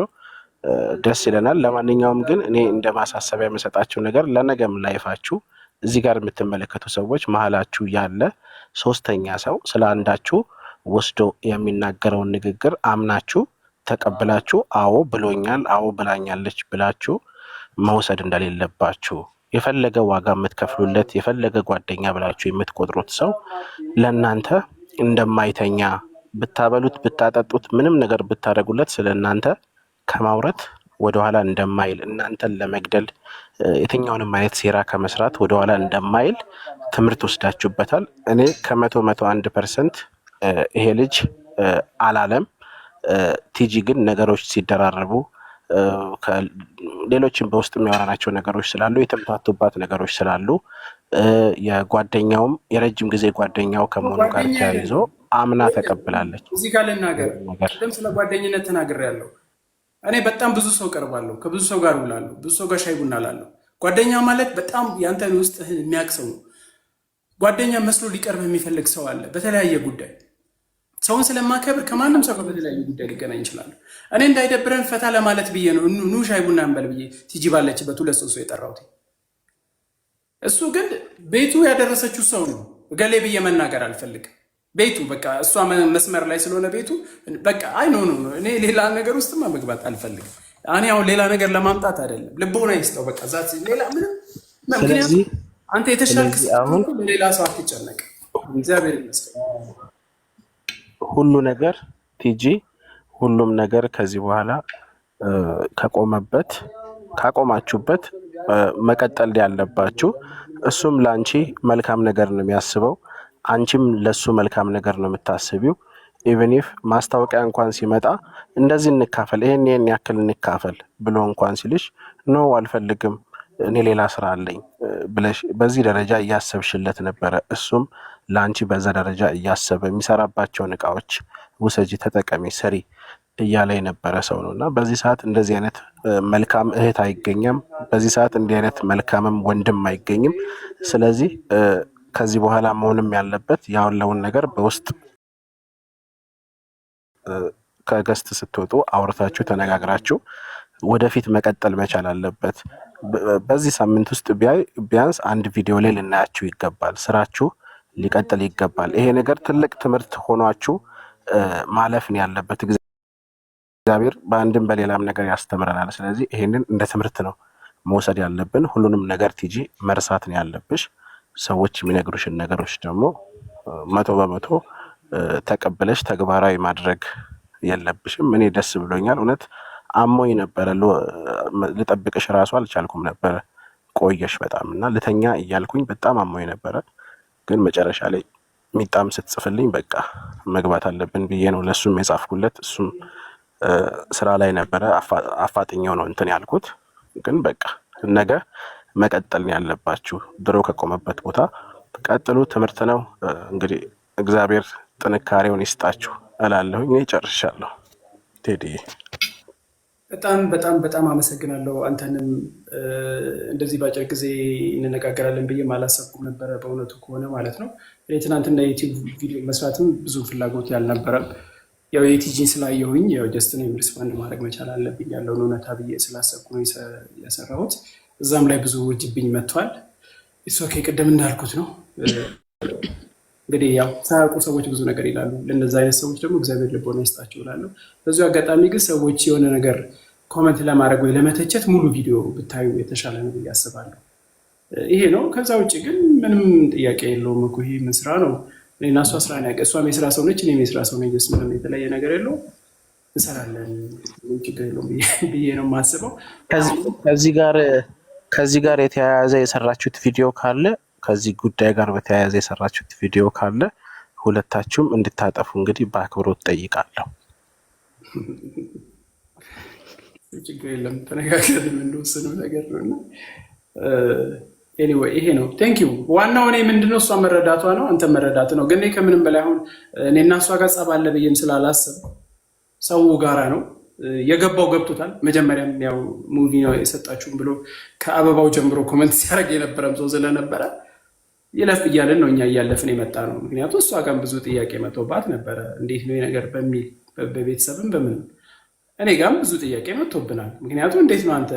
ደስ ይለናል። ለማንኛውም ግን እኔ እንደ ማሳሰቢያ የምሰጣችሁ ነገር ለነገም ላይፋችሁ እዚህ ጋር የምትመለከቱ ሰዎች መሀላችሁ ያለ ሶስተኛ ሰው ስለ አንዳችሁ ወስዶ የሚናገረውን ንግግር አምናችሁ ተቀብላችሁ አዎ ብሎኛል፣ አዎ ብላኛለች ብላችሁ መውሰድ እንደሌለባችሁ የፈለገ ዋጋ የምትከፍሉለት የፈለገ ጓደኛ ብላችሁ የምትቆጥሩት ሰው ለእናንተ እንደማይተኛ ብታበሉት ብታጠጡት ምንም ነገር ብታደርጉለት ስለ እናንተ ከማውረት ወደኋላ እንደማይል እናንተን ለመግደል የትኛውንም አይነት ሴራ ከመስራት ወደኋላ እንደማይል ትምህርት ወስዳችሁበታል። እኔ ከ100 1% ይሄ ልጅ አላለም። ቲጂ ግን ነገሮች ሲደራረቡ ሌሎችም በውስጥ የሚያወራናቸው ነገሮች ስላሉ የተምታቱባት ነገሮች ስላሉ የጓደኛውም የረጅም ጊዜ ጓደኛው ከመሆኑ ጋር ተያይዞ አምና ተቀብላለች። እዚህ ጋር ልናገር፣ ቅድም ስለ ጓደኝነት ተናግሬያለሁ። እኔ በጣም ብዙ ሰው ቀርባለሁ፣ ከብዙ ሰው ጋር ውላለሁ፣ ብዙ ሰው ጋር ሻይ ቡና እላለሁ። ጓደኛ ማለት በጣም ያንተን ውስጥህን የሚያውቅ ሰው ነው። ጓደኛ መስሎ ሊቀርብ የሚፈልግ ሰው አለ። በተለያየ ጉዳይ ሰውን ስለማከብር ከማንም ሰው ጋር በተለያየ ጉዳይ ሊገናኝ ይችላል። እኔ እንዳይደብረን ፈታ ለማለት ብዬ ነው ኑ ሻይ ቡና እንበል ብዬ ቲጂ ባለችበት 2 ሰው የጠራሁት። እሱ ግን ቤቱ ያደረሰችው ሰው ነው። እገሌ ብዬ መናገር አልፈልግም። ቤቱ በቃ እሷ መስመር ላይ ስለሆነ ቤቱ በቃ አይ ኖ እኔ ሌላ ነገር ውስጥማ መግባት አልፈልግም። እኔ አሁን ሌላ ነገር ለማምጣት አይደለም፣ ልቦና ይስጠው በቃ ዛት ሌላ ምንም። ምክንያቱም አንተ የተሻልክ አሁን ሌላ ሰው አትጨነቅ። እግዚአብሔር ይመስገን ሁሉ ነገር ቲጂ፣ ሁሉም ነገር ከዚህ በኋላ ካቆማችሁበት መቀጠል ያለባችሁ። እሱም ለአንቺ መልካም ነገር ነው የሚያስበው፣ አንቺም ለሱ መልካም ነገር ነው የምታስቢው። ኢቨን ኢፍ ማስታወቂያ እንኳን ሲመጣ እንደዚህ እንካፈል፣ ይሄን ያክል እንካፈል ብሎ እንኳን ሲልሽ ኖ አልፈልግም እኔ ሌላ ስራ አለኝ ብለሽ በዚህ ደረጃ እያሰብሽለት ነበረ። እሱም ለአንቺ በዛ ደረጃ እያሰበ የሚሰራባቸውን እቃዎች ውሰጂ፣ ተጠቀሚ፣ ስሪ እያለ የነበረ ሰው ነው እና በዚህ ሰዓት እንደዚህ አይነት መልካም እህት አይገኝም። በዚህ ሰዓት እንዲህ አይነት መልካምም ወንድም አይገኝም። ስለዚህ ከዚህ በኋላ መሆንም ያለበት ያለውን ነገር በውስጥ ከገስት ስትወጡ አውርታችሁ ተነጋግራችሁ ወደፊት መቀጠል መቻል አለበት። በዚህ ሳምንት ውስጥ ቢያንስ አንድ ቪዲዮ ላይ ልናያችሁ ይገባል። ስራችሁ ሊቀጥል ይገባል። ይሄ ነገር ትልቅ ትምህርት ሆኗችሁ ማለፍ ነው ያለበት። እግዚአብሔር በአንድም በሌላም ነገር ያስተምረናል። ስለዚህ ይሄንን እንደ ትምህርት ነው መውሰድ ያለብን። ሁሉንም ነገር ቲጂ መርሳት ነው ያለብሽ። ሰዎች የሚነግሩሽን ነገሮች ደግሞ 100% ተቀብለሽ ተግባራዊ ማድረግ የለብሽም። እኔ ደስ ብሎኛል። እውነት አሞኝ ነበረ፣ ልጠብቅሽ ራሱ አልቻልኩም ነበረ። ቆየሽ በጣም እና ልተኛ እያልኩኝ በጣም አሞኝ ነበረ። ግን መጨረሻ ላይ ሚጣም ስትጽፍልኝ በቃ መግባት አለብን ብዬ ነው ለሱም የጻፍኩለት። እሱም ስራ ላይ ነበረ፣ አፋጥኛው ነው እንትን ያልኩት። ግን በቃ ነገ መቀጠል ነው ያለባችሁ። ድሮ ከቆመበት ቦታ ቀጥሉ። ትምህርት ነው እንግዲህ። እግዚአብሔር ጥንካሬውን ይስጣችሁ እላለሁኝ። እኔ ጨርሻለሁ። ቴዲዬ በጣም በጣም በጣም አመሰግናለሁ። አንተንም እንደዚህ በአጭር ጊዜ እንነጋገራለን ብዬ አላሰብኩም ነበረ፣ በእውነቱ ከሆነ ማለት ነው። እኔ ትናንትና የዩቲዩብ ቪዲዮ መስራትም ብዙ ፍላጎት ያልነበረም፣ ያው የቲጂን ስላየሁኝ ያው ጀስት ነው ሪስፖንድ ማድረግ መቻል አለብኝ ያለውን እውነታ ብዬ ስላሰብኩ ነው ያሰራሁት። እዛም ላይ ብዙ ውጅብኝ መጥቷል። እሱ ቅድም እንዳልኩት ነው እንግዲህ ያው ሳያውቁ ሰዎች ብዙ ነገር ይላሉ። ለነዛ አይነት ሰዎች ደግሞ እግዚአብሔር ልቦና ይስጣቸው እላለሁ። በዚሁ አጋጣሚ ግን ሰዎች የሆነ ነገር ኮመንት ለማድረግ ወይ ለመተቸት ሙሉ ቪዲዮ ብታዩ የተሻለ ነው ብዬ አስባለሁ። ይሄ ነው። ከዛ ውጭ ግን ምንም ጥያቄ የለውም እኮ ይሄ ምን ስራ ነው? እኔና እሷ ስራ ነው። እሷም የስራ ሰው ነች፣ እኔም የስራ ሰው ነኝ። ምንም የተለየ ነገር የለውም። እንሰራለን፣ ችግር የለውም ብዬ ነው የማስበው። ከዚህ ጋር የተያያዘ የሰራችሁት ቪዲዮ ካለ ከዚህ ጉዳይ ጋር በተያያዘ የሰራችሁት ቪዲዮ ካለ ሁለታችሁም እንድታጠፉ እንግዲህ በአክብሮት ጠይቃለሁ። ችግር የለም፣ ተነጋገርን የምንወስነው ነገር ነው እና ኤኒዌይ ይሄ ነው። ቴንክ ዩ። ዋናው እኔ ምንድነው እሷ መረዳቷ ነው፣ አንተ መረዳት ነው። ግን ከምንም በላይ አሁን እኔና እሷ ጋር ጸብ አለ ብዬም ስላላሰብ ሰው ጋራ ነው የገባው፣ ገብቶታል። መጀመሪያም ያው ሙቪ ነው የሰጣችሁም ብሎ ከአበባው ጀምሮ ኮመንት ሲያደርግ የነበረም ሰው ስለነበረ ይለፍ እያለን ነው እኛ እያለፍን የመጣ ነው። ምክንያቱም እሷ ጋር ብዙ ጥያቄ መጥቶባት ነበረ። እንዴት ነው ነገር በሚል በቤተሰብም በምንም እኔ ጋርም ብዙ ጥያቄ መጥቶብናል። ምክንያቱም እንዴት ነው አንተ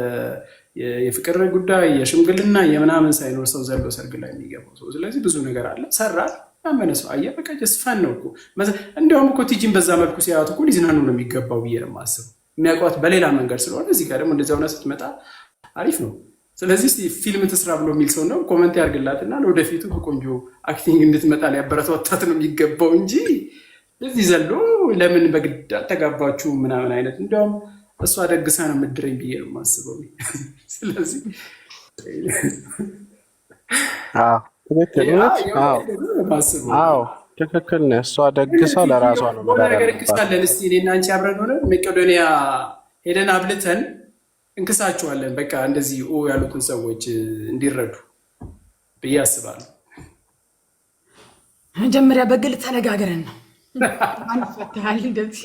የፍቅር ጉዳይ የሽምግልና የምናምን ሳይኖር ሰው ዘሎ ሰርግ ላይ የሚገባው ሰው። ስለዚህ ብዙ ነገር አለ። ሰራል ያመነ ሰው አየህ፣ በቃ ጀስፋን ነው እኮ። እንዲያውም እኮ ቲጂን በዛ መልኩ ሲያዩት እኮ ሊዝናኑ ነው የሚገባው ብዬ ነው የማስበው። የሚያውቋት በሌላ መንገድ ስለሆነ እዚህ ጋር ደግሞ እንደዚያ ሆነ ስትመጣ አሪፍ ነው። ስለዚህ ፊልም ትስራ ብሎ የሚል ሰው ነው ኮመንት ያርግላትና ለወደፊቱ በቆንጆ አክቲንግ እንድትመጣ ሊያበረታታት ነው የሚገባው እንጂ እዚህ ዘሎ ለምን በግድ አልተጋባችሁ ምናምን አይነት። እንዲያውም እሷ ደግሳ ነው የምድረኝ ብዬ ነው የማስበው። ስለዚህ ትክክል ነህ። እሷ ደግሳ ለራሷ ነው ነገር እንክሳለን። እስኪ እኔና አንቺ አብረን ሆነ መቄዶንያ ሄደን አብልተን እንክሳችኋለን። በቃ እንደዚህ ያሉትን ሰዎች እንዲረዱ ብዬ አስባለሁ። መጀመሪያ በግል ተነጋግረን ነው አንፈታል እንደዚህ።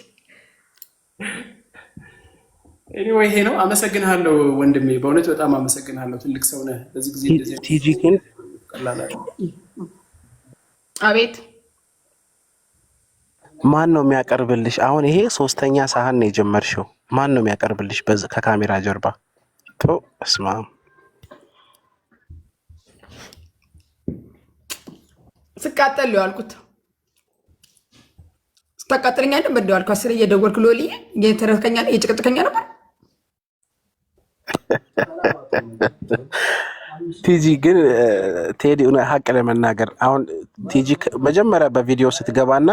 ኤኒዌይ ይሄ ነው። አመሰግንሃለሁ ወንድሜ፣ በእውነት በጣም አመሰግንሃለሁ። ትልቅ ሰው ነህ። በዚህ ጊዜ እንደዚህ ቲጂ ግን አቤት ማን ነው የሚያቀርብልሽ? አሁን ይሄ 3ኛ ሳህን ነው የጀመርሽው። ማን ነው የሚያቀርብልሽ ከካሜራ ጀርባ? እስማ ስቃጠል ያልኩት ስታቃጥለኛ ነበር እንደው አስር እየደወልክ ሎሊ እየተረከኛ እየጨቀጨቀኛ ነበር። ቲጂ ግን ቴዲ ሀቅ ለመናገር አሁን ቲጂ መጀመሪያ በቪዲዮ ስትገባና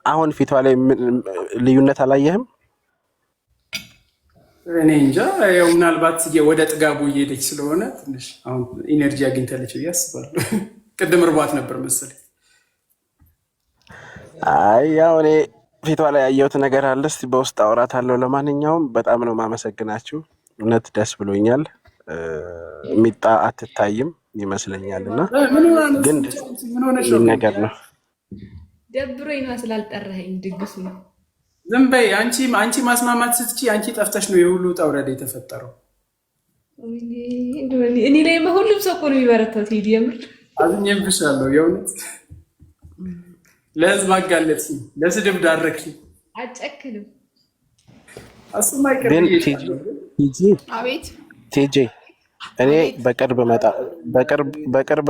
አሁን ፊቷ ላይ ልዩነት አላየህም? እኔ እንጃ። ያው ምናልባት ወደ ጥጋቡ እየሄደች ስለሆነ ትንሽ አሁን ኢነርጂ አግኝታለች ብዬ አስባለሁ። ቅድም እርቧት ነበር መሰለኝ። አይ ያው እኔ ፊቷ ላይ ያየሁት ነገር አለ። እስቲ በውስጥ አውራታለሁ። ለማንኛውም በጣም ነው ማመሰግናችሁ። እውነት ደስ ብሎኛል። ሚጣ አትታይም ይመስለኛል እና ግን ነገር ነው ደብሮኝ ነው ስላልጠራኸኝ ድግሱ ነው። ዝም በይ አንቺ ማስማማት ስትቺ አንቺ ጠፍተሽ ነው የሁሉ ጠውረድ የተፈጠረው። እኔ ላይ ሁሉም ሰው እኮ ነው የሚበረታው። ቴዲ የምር አዝኜብሻለሁ። የእውነት ለህዝብ አጋለጥሽ፣ ለስድብ ዳረግሽ። አጨክንም እሱማ ይቀር። አቤት ቴጂ እኔ በቅርብ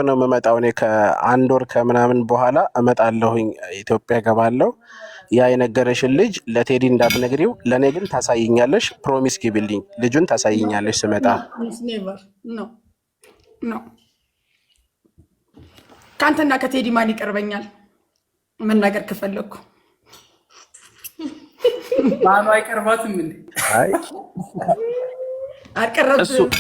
ነው የምመጣው። እኔ ከአንድ ወር ከምናምን በኋላ እመጣለሁኝ፣ ኢትዮጵያ ገባለሁ። ያ የነገረሽን ልጅ ለቴዲ እንዳትነግሪው፣ ለእኔ ግን ታሳይኛለሽ። ፕሮሚስ ግቢልኝ፣ ልጁን ታሳይኛለሽ ስመጣ። ከአንተና ከቴዲ ማን ይቀርበኛል? መናገር ከፈለግኩ ባሏ አይቀርባትም እንዴ? አይ አልቀረብም።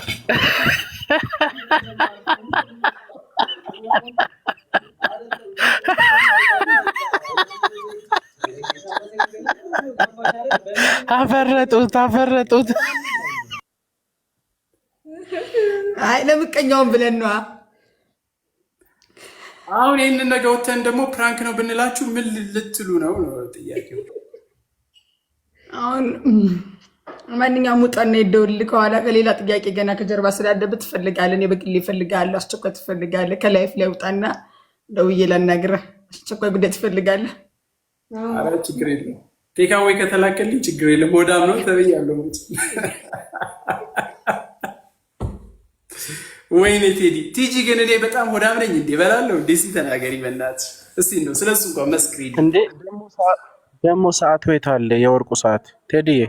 አፈረጡት። አይ ለምቀኛውን ብለን ነዋ። አሁን ይህንን ነገር ወተን ደግሞ ፕራንክ ነው ብንላችሁ ምን ልትሉ ነው ጥያቄው? አሁን ማንኛውም ውጣና ይደውል ከኋላ ከሌላ ጥያቄ ገና ከጀርባ ስላለበት ትፈልጋለህ። እኔ በግሌ እፈልጋለሁ። አስቸኳይ ትፈልጋለህ? ከላይፍ ላይ ውጣና ደውዬ ላናግረህ። አስቸኳይ ጉዳይ ትፈልጋለህ? ኧረ ችግር የለም። ቴካዌይ ከተላከልኝ ችግር የለም። ሆዳም ነው ተብያለሁ። ወይኔ ቲጂ ግን እኔ በጣም ሆዳም ነኝ እንዴ? በላለሁ እንዴ? እስኪ ተናገሪ በእናትሽ። እስኪ እንደው ስለሱ እንኳን መስክሪ እንዴ። ደግሞ ሰዓቱ የት አለ? የወርቁ ሰዓት ቴዲዬ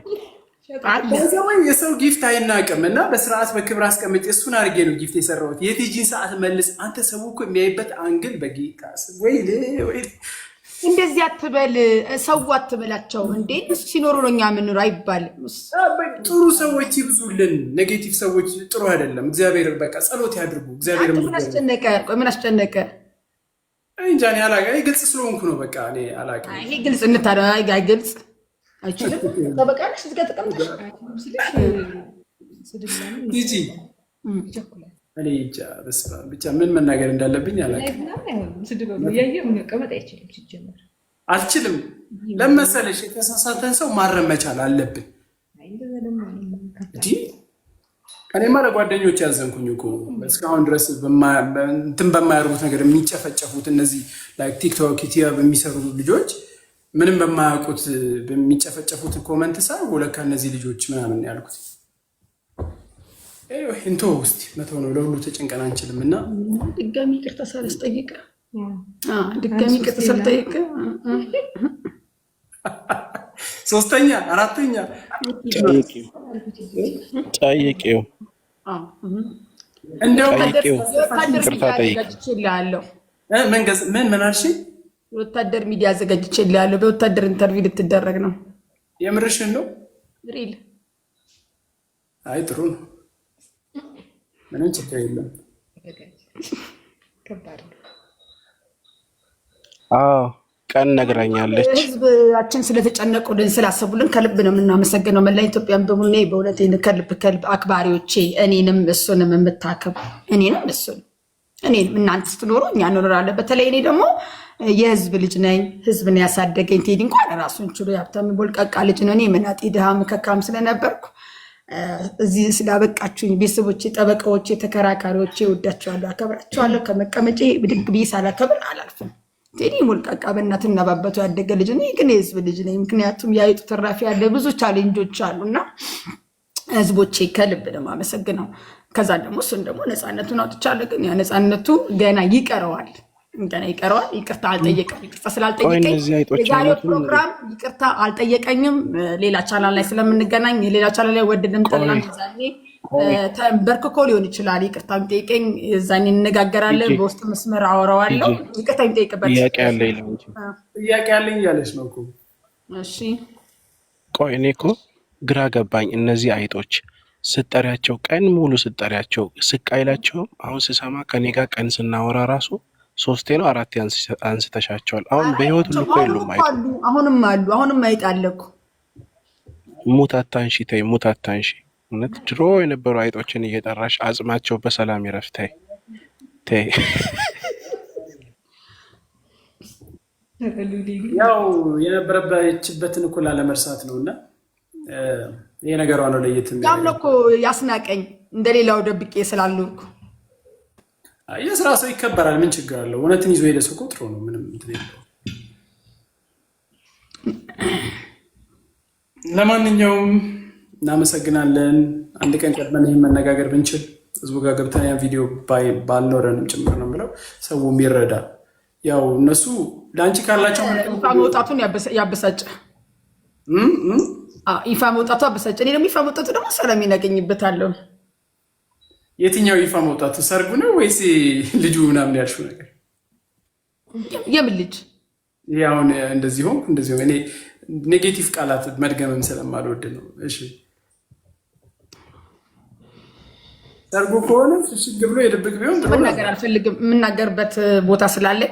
የሰው ጊፍት አይናቅም እና በስርዓት በክብር አስቀምጬ እሱን አድርጌ ነው ጊፍት የሰራሁት። የቲጂን ሰዓት መልስ አንተ። ሰው እኮ የሚያይበት አንግል በጌታ ወይ እንደዚህ አትበል። ሰው አትበላቸው እንዴ። እሱ ሲኖሩ ነው እኛ የምንኖር አይባልም። ጥሩ ሰዎች ይብዙልን፣ ኔጌቲቭ ሰዎች ጥሩ አይደለም። እግዚአብሔር በቃ ጸሎት ያድርጉ። እግዚአብሔር ምን አስጨነቀ? እንጃ እኔ አላውቅም። ግልጽ ስለሆንኩ ነው በቃ እኔ አላውቅም። ይሄ ግልጽ ግልጽ አይችልም። ተበቃለሽ እዚህ ጋር ተቀምጠሽ ቲጂ እኔ እንጃ በስመ አብ ብቻ ምን መናገር እንዳለብኝ አላውቅም። አልችልም። ለምን መሰለሽ የተሳሳተን ሰው ማረም መቻል አለብን። እኔማ ለጓደኞች ያዘንኩኝ እኮ እስካሁን ድረስ እንትን በማያደርጉት ነገር የሚጨፈጨፉት እነዚህ ቲክቶክ ዩቲዩብ የሚሰሩ ልጆች ምንም በማያውቁት በሚጨፈጨፉት ኮመንት ሳ ወለካ እነዚህ ልጆች ምናምን ያልኩት እንቶ ውስጥ መተው ነው። ለሁሉ ተጨንቀን አንችልም እና ድጋሚ ይቅርታ ሳልጠይቅ ድጋሚ ይቅርታ ሳልጠይቅ ሶስተኛ አራተኛ ጠይቂው እንደው ምን አልሽኝ? ወታደር ሚዲያ አዘጋጅቼልሃለሁ። በወታደር ኢንተርቪው ልትደረግ ነው። የምርሽን ነው? ሪል አይ ጥሩ ነው። ምንም ችግር የለም። ቀን ነግራኛለች። ህዝባችን ስለተጨነቁልን ስላሰቡልን ከልብ ነው የምናመሰግነው። መላ ኢትዮጵያን በሙሉ በእውነት ከልብ አክባሪዎቼ፣ እኔንም እሱንም የምታከብ እኔንም እናንተ ስትኖሩ እኛ እንኖራለን። በተለይ እኔ ደግሞ የህዝብ ልጅ ነኝ። ህዝብን ያሳደገኝ ቴዲ እንኳን ራሱን ችሎ የሀብታም ቦልቃቃ ልጅ ነው። እኔ መናጤ ድሃ ምከካም ስለነበርኩ እዚህ ስላበቃችሁኝ ቤተሰቦቼ፣ ጠበቃዎቼ፣ ተከራካሪዎቼ ወዳቸዋለሁ፣ አከብራቸዋለሁ። ከመቀመጬ ብድግ ብዬ ሳላከብር አላልፍም። ቴዲ ሞልቃቃ በእናትና በአባቱ ያደገ ልጅ ነኝ፣ ግን የህዝብ ልጅ ነኝ። ምክንያቱም የአይጡ ትራፊ ያለ ብዙ ቻሌንጆች አሉና ህዝቦቼ ከልብ ነው የማመሰግነው። ከዛ ደግሞ እሱን ደግሞ ነፃነቱን አውጥቻለሁ፣ ግን ያ ነፃነቱ ገና ይቀረዋል። ይቅርታ አልጠየቀም። ይቅርታ ስላልጠየቀኝ የዛሬው ፕሮግራም ይቅርታ አልጠየቀኝም። ሌላ ቻናል ላይ ስለምንገናኝ ሌላ ቻናል ላይ ወደድም ጠላም ዛኔ ተንበርክኮ ሊሆን ይችላል። ይቅርታ የሚጠይቀኝ ዛኔ እንነጋገራለን። በውስጥ መስመር አወራዋለሁ። ይቅርታ የሚጠይቅበት ጥያቄ ያለኝ እያለች ነው እኮ። እሺ ቆይ እኔ እኮ ግራ ገባኝ። እነዚህ አይጦች ስጠሪያቸው ቀን ሙሉ ስጠሪያቸው ስቃይላቸውም አሁን ስሰማ ከኔ ጋር ቀን ስናወራ ራሱ 3 ነው 4 አንስተሻቸዋል። አሁን በህይወት ሁሉ እኮ የሉም አይጡ። አሁንም አሉ። አሁንም አይጥ አለ እኮ። ሙት አታንሺ፣ ተይ ሙት አታንሺ። እውነት ድሮ የነበሩ አይጦችን እየጠራሽ አጽማቸው በሰላም ይረፍ። ተይ ያው የነበረበችበትን እኮ ላለመርሳት ነው እና ይሄ ነገሯ ነው ለየት ያም ነው እኮ ያስናቀኝ እንደሌላው ደብቄ ስላልኖርኩ። የስራ ሰው ይከበራል። ምን ችግር አለው? እውነትን ይዞ ሄደ ሰው ቁጥሩ ነው። ምንም እንትን የለውም። ለማንኛውም እናመሰግናለን። አንድ ቀን ቀድመን ይህን መነጋገር ብንችል ህዝቡ ጋር ገብተን ያን ቪዲዮ ባልኖረንም ጭምር ነው ብለው ሰው የሚረዳ ያው እነሱ ለአንቺ ካላቸው ይፋ መውጣቱን ያበሳጭ ይፋ መውጣቱ አበሳጭ። እኔ ደግሞ ይፋ መውጣቱ ደግሞ ሰላም ይናገኝበታለሁ። የትኛው ይፋ መውጣቱ? ሰርጉ ነው ወይስ ልጁ ምናምን ያልሽው ነገር? የምን ልጅ? አሁን እንደዚህ ሆንኩ እንደዚህ ሆንኩ። እኔ ኔጌቲቭ ቃላት መድገምም ስለማልወድ ነው። እሺ ሰርጉ ከሆነ ሽግ ብሎ የድብቅ ቢሆን መናገር አልፈልግም። የምናገርበት ቦታ ስላለኝ